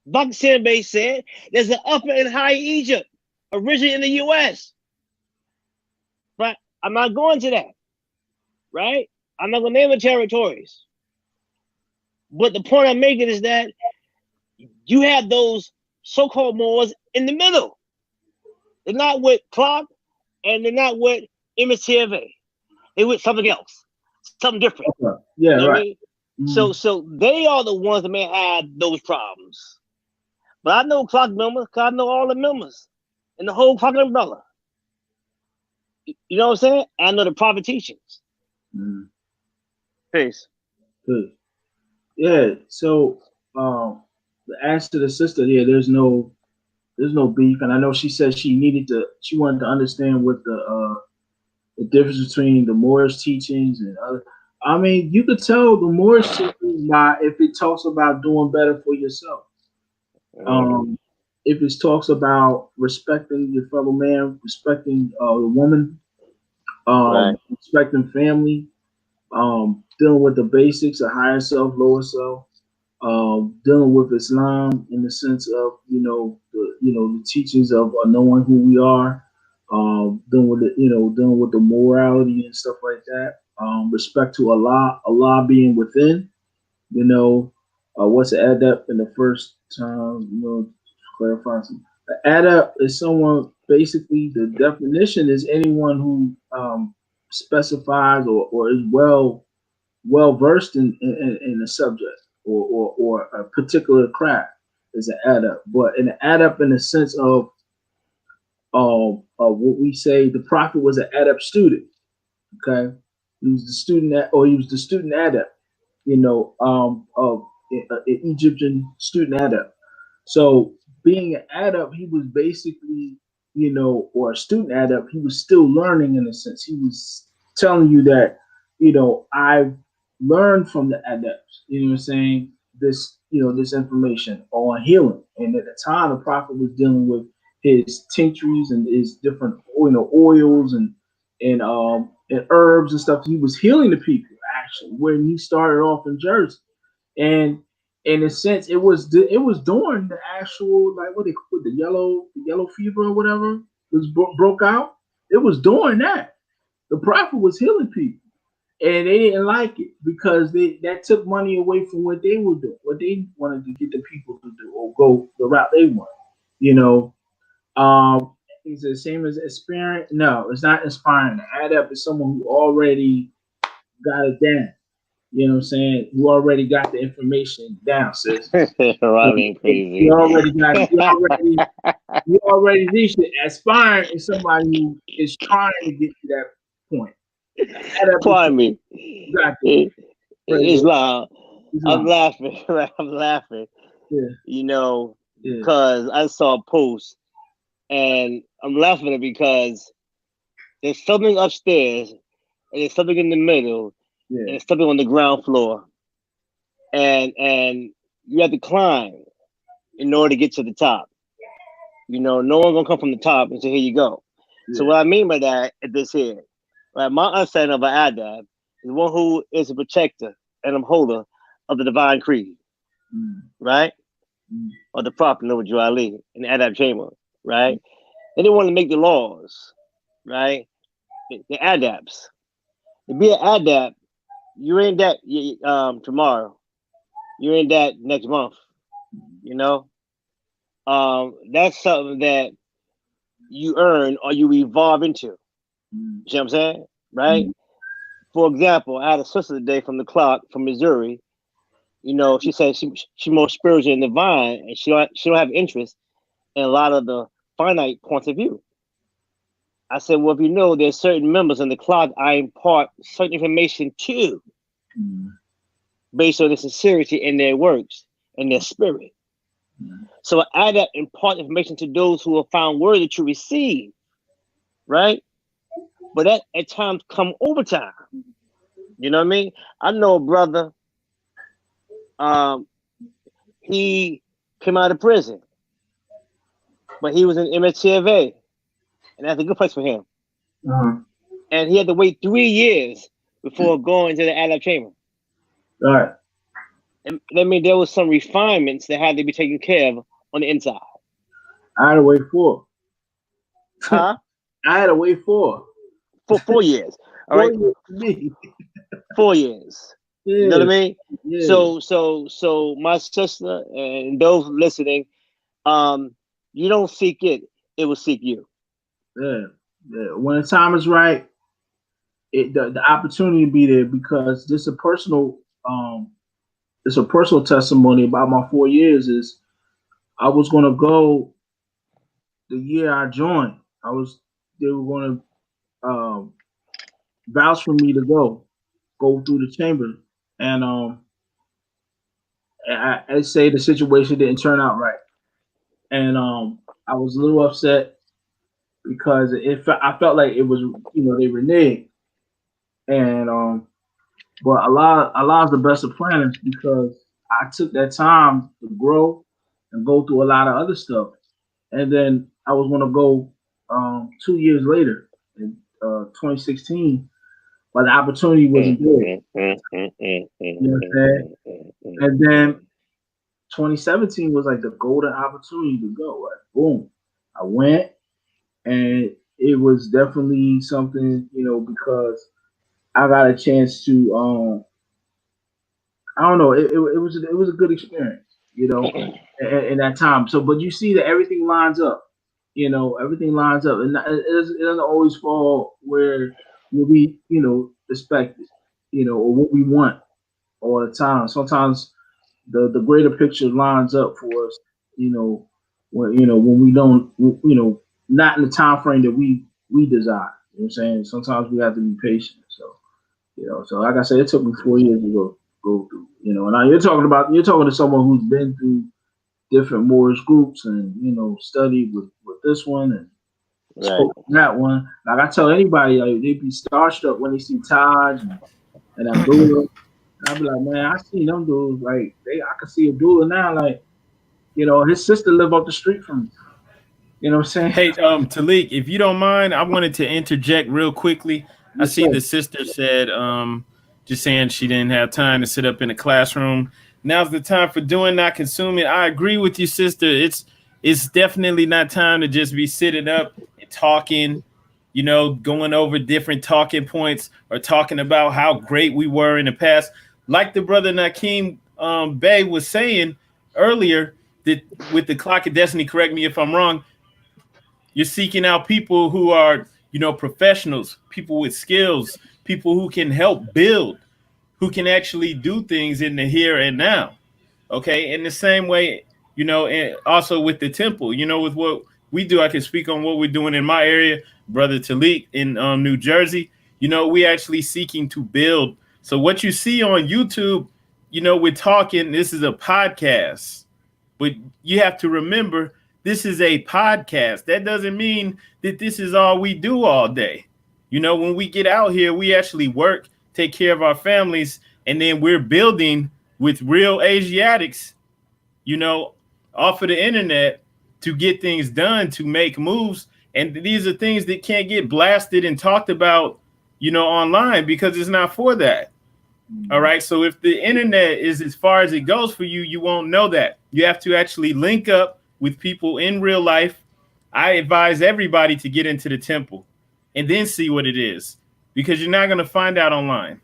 Dr. Nakiim Bey said there's an upper and higher Egypt, originally in the US. But I'm not going to that. Right? I'm not going to name the territories. But the point I'm making is that you have those so-called Moors in the middle. They're not with Clark and they're not with MSTV. They're with something else, something different. Okay. Yeah, you know right. What I mean? So they are the ones that may have those problems. But I know Clark members, because I know all the members and the whole Clark umbrella. You know what I'm saying? I know the Prophet teachings. Peace. Good. Yeah. So As to the sister, yeah, there's no beef, and I know she said she wanted to understand what the difference between the Moorish teachings and other. I mean, you could tell the Moorish teachings by if it talks about doing better for yourself. If it talks about respecting your fellow man, respecting the woman, Right. respecting family, dealing with the basics of higher self, lower self, dealing with Islam in the sense of the teachings of knowing who we are, dealing with dealing with the morality and stuff like that. Respect to Allah being within. What's an adept in the first time? Clarify something. An adept is someone, basically the definition is anyone who specifies or is well versed in a subject or a particular craft is an adept. But an adept in the sense of what we say, the prophet was an adept student. Okay, he was the student he was the student adept. Of an Egyptian student adept. So being an adept, he was basically, or a student adept, he was still learning in a sense. He was telling you that, I've learned from the adepts, you know what I'm saying? This information on healing. And at the time, the prophet was dealing with his tinctures and his different, oils and herbs and stuff. He was healing the people actually when he started off in Jersey. And in a sense, it was during the actual, like, what they call the yellow fever or whatever was broke out. It was during that the prophet was healing people, and they didn't like it because that took money away from what they were doing, what they wanted to get the people to do or go the route they want. You know, is it the same as inspiring? No, it's not inspiring. The adept is someone who already got it down. You know what I'm saying? You already got the information down, sis. Running crazy. You already got it. You already reached it. Aspiring is somebody who is trying to get to that point. Pardon me. Exactly. Islam. I'm laughing. I'm laughing. Yeah. Because I saw a post and I'm laughing at it because there's something upstairs and there's something in the middle. Yeah. And it's something on the ground floor, and you have to climb in order to get to the top. No one's gonna come from the top and say, "Here you go." Yeah. So what I mean by that is this here. Right, my understanding of an adab is one who is a protector and a holder of the divine creed, right? Or the prophet Noah Ali in the adab chamber, right? Then they want to make the laws, right? The adabs. To be an adab, you ain't that tomorrow. You ain't that next month. That's something that you earn or you evolve into. You see what I'm saying? Right? For example, I had a sister today from the clock from Missouri. She said she more spiritual and divine, and she don't have interest in a lot of the finite points of view. I said, well, if there's certain members in the clock I impart certain information to, based on the sincerity in their works and their spirit. So I add that impart information to those who are found worthy to receive, right? But that at times come overtime. You know what I mean? I know a brother, he came out of prison, but he was in MSTFA, and that's a good place for him. And he had to wait 3 years before going to the adult chamber. All right. And that means there was some refinements that had to be taken care of on the inside. I had to wait 4. Huh? I had to wait 4. For 4 years. All right. 4 years. Yeah. You know what I mean? Yeah. So my sister and those listening, you don't seek it, it will seek you. Yeah. When the time is right, the opportunity will be there, because this is a personal testimony about my 4 years. Is I was gonna go the year I joined. They were gonna vouch for me to go through the chamber, and I say the situation didn't turn out right, and I was a little upset because I felt like it was, they reneged, and but Allah's the best of planners, because I took that time to grow and go through a lot of other stuff, and then I was going to go 2 years later in 2016, but the opportunity wasn't there. You know what I'm saying? And then 2017 was like the golden opportunity to go. Like, boom, I went, and it was definitely something, because I got a chance to, I don't know, it was a good experience, in that time. So, but you see that everything lines up, everything lines up, and it doesn't always fall where we, expect it, or what we want all the time. Sometimes the greater picture lines up for us, when we don't, not in the time frame that we desire. You know what I'm saying? Sometimes we have to be patient. So, so like I said, it took me 4 years to go through. And now you're talking to someone who's been through different Moorish groups, and studied with this one and spoke with that one. Like I tell anybody, like, they'd be starstruck when they see Taj and Abdullah. I'd be like, man, I seen them dudes. Like, I can see Abdullah now. Like, his sister live up the street from me. You know what I'm saying? Hey, Talik, if you don't mind, I wanted to interject real quickly. I see the sister said, just saying she didn't have time to sit up in the classroom. Now's the time for doing, not consuming. I agree with you, sister. It's definitely not time to just be sitting up and talking, going over different talking points or talking about how great we were in the past. Like the brother Nakiim Bey was saying earlier, that with the Clock of Destiny, correct me if I'm wrong, you're seeking out people who are, professionals, people with skills, people who can help build, who can actually do things in the here and now. Okay. In the same way, and also with the temple, with what we do, I can speak on what we're doing in my area, brother Talik in New Jersey. We actually seeking to build. So what you see on YouTube, we're talking, this is a podcast, but you have to remember, this is a podcast. That doesn't mean that this is all we do all day. When we get out here, we actually work, take care of our families, and then we're building with real Asiatics, off of the internet to get things done, to make moves. And these are things that can't get blasted and talked about, online, because it's not for that. All right. So if the internet is as far as it goes for you, you won't know that. You have to actually link up with people in real life. I advise everybody to get into the temple and then see what it is, because you're not going to find out online.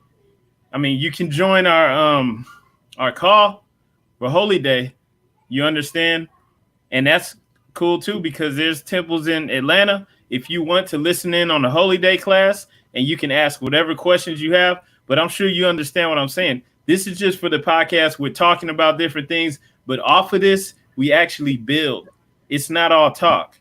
I mean, you can join our call for Holy Day. You understand? And that's cool too, because there's temples in Atlanta. If you want to listen in on the Holy Day class, and you can ask whatever questions you have, but I'm sure you understand what I'm saying. This is just for the podcast. We're talking about different things, but off of this, we actually build. It's not all talk.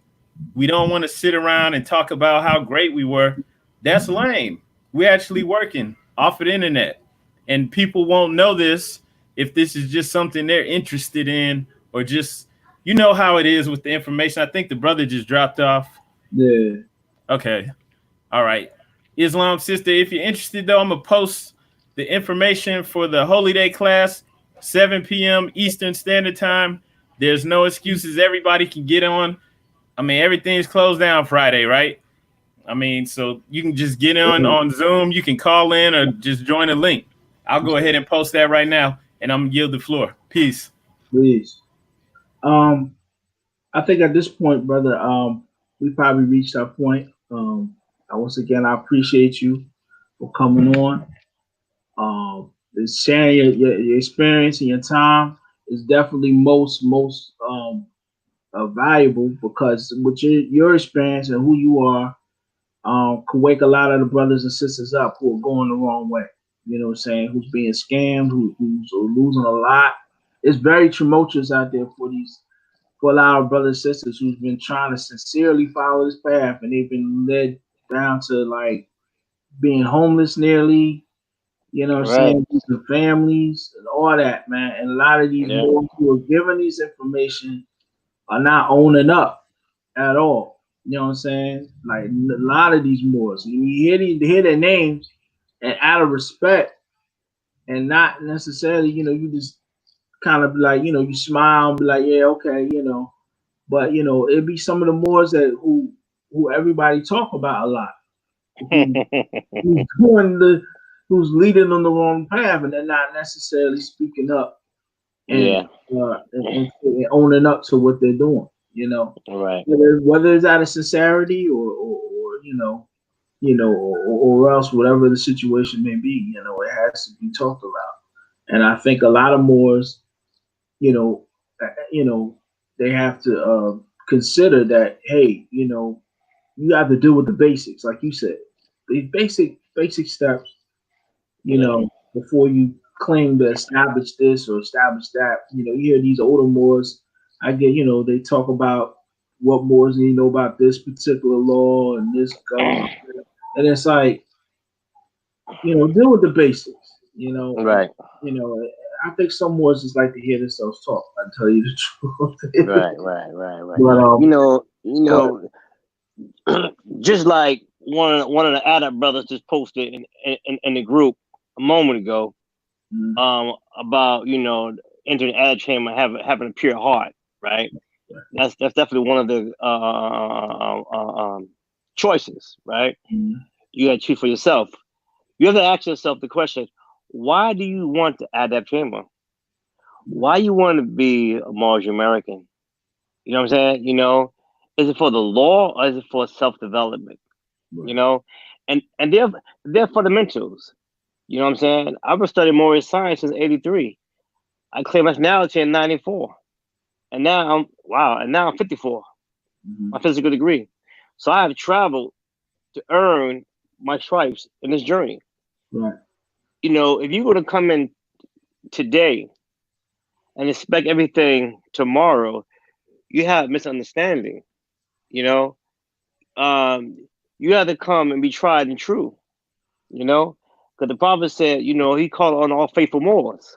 We don't want to sit around and talk about how great we were. That's lame. We're actually working off of the internet, and people won't know this if this is just something they're interested in, or just, how it is with the information. I think the brother just dropped off. Yeah. Okay. All right. Islam sister, if you're interested, though, I'm going to post the information for the Holy Day class, 7 p.m. Eastern Standard Time. There's no excuses. Everybody can get on. I mean, everything's closed down Friday, right? I mean, so you can just get on Zoom. You can call in or just join a link. I'll go ahead and post that right now, and I'm going to yield the floor. Peace. Please. I think at this point, brother, we probably reached our point. Once again, I appreciate you for coming on. Sharing your experience and your time is definitely most valuable, because with your experience and who you are, could wake a lot of the brothers and sisters up who are going the wrong way. You know what I'm saying? Who's being scammed, who's losing a lot. It's very tumultuous out there for a lot of brothers and sisters who's been trying to sincerely follow this path, and they've been led down to like being homeless nearly, you know what I'm saying, losing families and all that, man. And a lot of these Moors who are given these information are not owning up at all. You know what I'm saying? Like a lot of these Moors, you hear their names, and out of respect, and not necessarily, you just kind of like, you smile and be like, yeah, okay, but it'd be some of the Moors that who everybody talk about a lot, who's leading on the wrong path, and they're not necessarily speaking up and owning up to what they're doing. Right. Whether it's out of sincerity or or else whatever the situation may be, it has to be talked about. And I think a lot of Moors, they have to consider that, hey, you have to deal with the basics, like you said, the basic steps, before you claim to establish this or establish that. You hear these older Moors, I get, they talk about what Moors need to know about this particular law and this government, and it's like, deal with the basics, Right. I think some Moors just like to hear themselves talk. I tell you the truth. Right. But just like one of the Adab brothers just posted in the group a moment ago, about entering the Adab chamber, having a pure heart, right? That's definitely one of the choices, right? You got to choose for yourself. You have to ask yourself the question: why do you want to add that chamber? Why you want to be a Moorish American? You know what I'm saying? Is it for the law or is it for self-development? Right. And they're fundamentals. You know what I'm saying? I've been studying Moorish science since '83. I claim nationality in '94, and now I'm 54. My physical degree. So I have traveled to earn my stripes in this journey. Right. If you were to come in today and expect everything tomorrow, you have misunderstanding. You have to come and be tried and true. Because the prophet said, he called on all faithful Moors.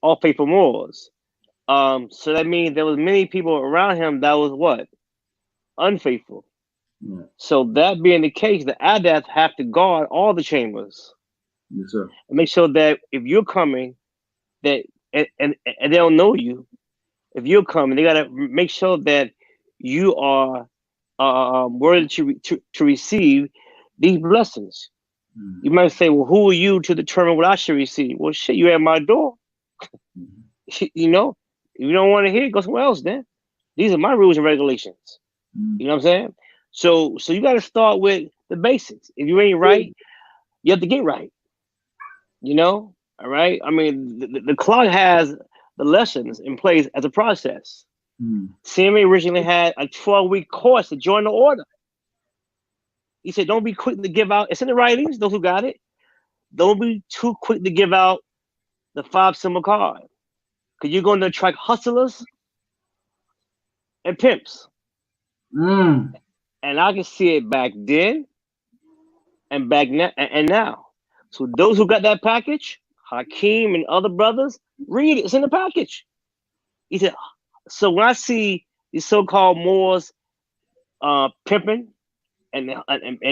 All faithful Moors. So that means there was many people around him that was what? Unfaithful. So that being the case, the Adabs have to guard all the chambers. Yes, sir. And make sure that if you're coming, that and they don't know you. If you're coming, they gotta make sure that you are worthy to receive these blessings. You might say, well, who are you to determine what I should receive? Well, shit, you at my door. If you don't want to hear it, go somewhere else then. These are my rules and regulations. You know what I'm saying? So you got to start with the basics. If you ain't right, you have to get right. All right? I mean, the clock has the lessons in place as a process. CMA originally had a 12-week course to join the order. He said, don't be quick to give out. It's in the writings, those who got it. Don't be too quick to give out the 5-symbol card. Because you're going to attract hustlers and pimps. And I can see it back then and back now and now. So those who got that package, Hakeem and other brothers, read it. It's in the package. He said, so when I see these so-called Moors pimping and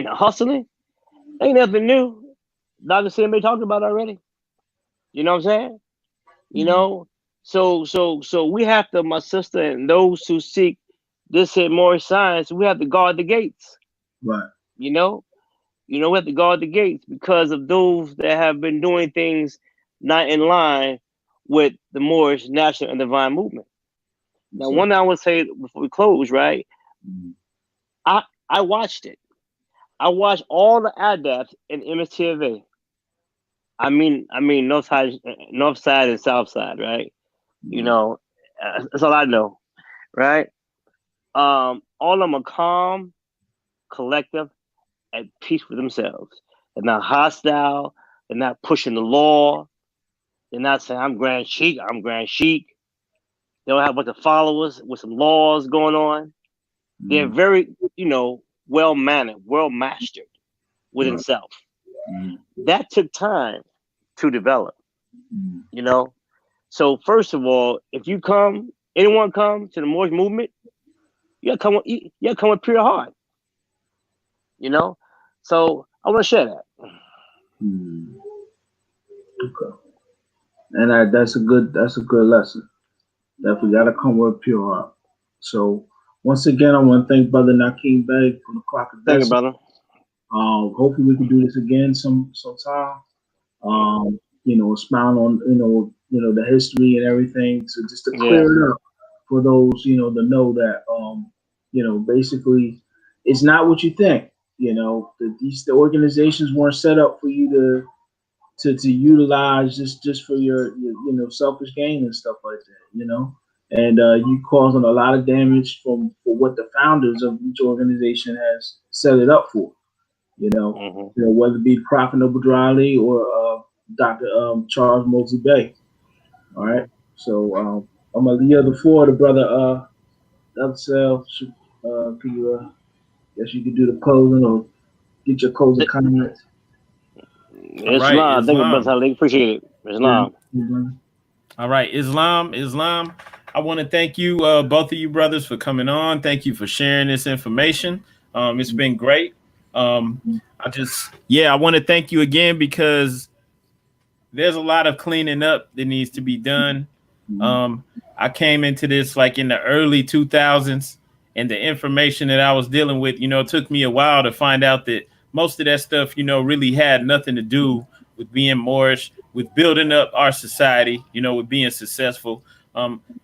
hustling, ain't nothing new. Dr. CMA talked about it already. You know what I'm saying? So we have to, my sister, and those who seek this here Moorish science, we have to guard the gates. Right. We have to guard the gates because of those that have been doing things not in line with the Moorish national and divine movement. Now, one thing I would say before we close, right? I watched it. I watched all the Adabs in MSTV. I mean, north side and south side, right? That's all I know, right? All of them are calm, collective, at peace with themselves. They're not hostile. They're not pushing the law. They're not saying, I'm Grand Sheik. They don't have a bunch of followers with some laws going on. They're very, well-mannered, well-mastered within self. That took time to develop. You know. So first of all, if anyone come to the Moorish movement, you gotta come with pure heart. You know. So I want to share that. Okay. And that's a good lesson. Definitely got to come with pure heart. So once again, I want to thank Brother Nakiim Bey from the Clock of Thank you, Destiny. brother. Hopefully we can do this again sometime. Expound on the history and everything, so just to clear it up for those to know that basically it's not what you think. The organizations weren't set up for you to utilize just for your selfish gain and stuff like that. And you causing a lot of damage for what the founders of each organization has set it up for. Whether it be Prophet Noble Drali or Dr. Charles Mosley Bey. All right. So I'm gonna yield the floor to Brother Self. Can you guess you could do the closing or get your closing comments? Islam. Thank you, Brother Talik. Appreciate it. Islam. All right, Islam. I want to thank you, both of you brothers, for coming on. Thank you for sharing this information. It's been great. I want to thank you again because there's a lot of cleaning up that needs to be done. I came into this like in the early 2000s, and the information that I was dealing with, it took me a while to find out that most of that stuff, really had nothing to do with being Moorish, with building up our society, with being successful.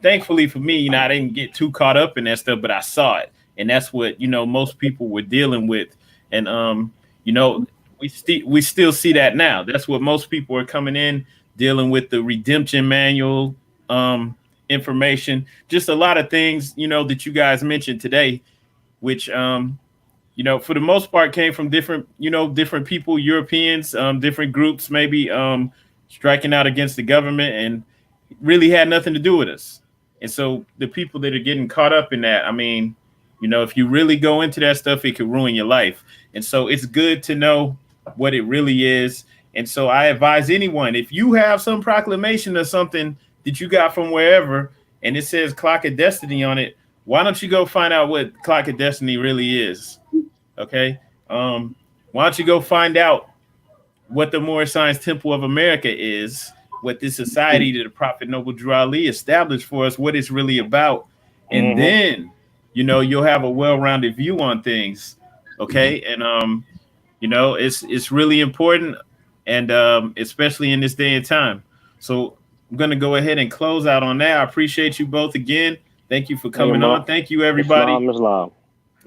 Thankfully for me, I didn't get too caught up in that stuff, but I saw it. And that's what, most people were dealing with. And, we still see that now. That's what most people are coming in, dealing with the redemption manual, information, just a lot of things, that you guys mentioned today, which, for the most part came from different people, Europeans, different groups, maybe striking out against the government, and really had nothing to do with us. And so the people that are getting caught up in that, if you really go into that stuff, it could ruin your life. And so it's good to know what it really is. And so I advise anyone, if you have some proclamation or something that you got from wherever, and it says Clock of Destiny on it, why don't you go find out what Clock of Destiny really is? Okay. Why don't you go find out what the Moorish Science Temple of America is, what this society that the Prophet Noble Drew Ali established for us, what it's really about. And then, you'll have a well-rounded view on things. Okay. And, it's really important, and especially in this day and time. So I'm going to go ahead and close out on that. I appreciate you both again. Thank you for coming on. Thank you, everybody.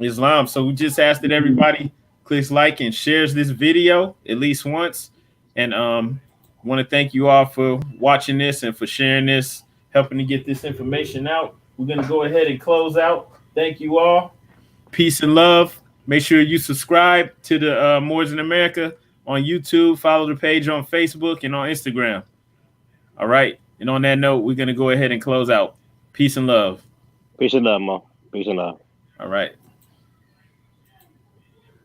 Islam. So we just asked that everybody clicks like and shares this video at least once. And want to thank you all for watching this and for sharing this, helping to get this information out. We're going to go ahead and close out. Thank you all. Peace and love. Make sure you subscribe to the Moors in America on YouTube. Follow the page on Facebook and on Instagram. All right. And on that note, we're going to go ahead and close out. Peace and love. Peace and love, Mo. Peace and love. All right.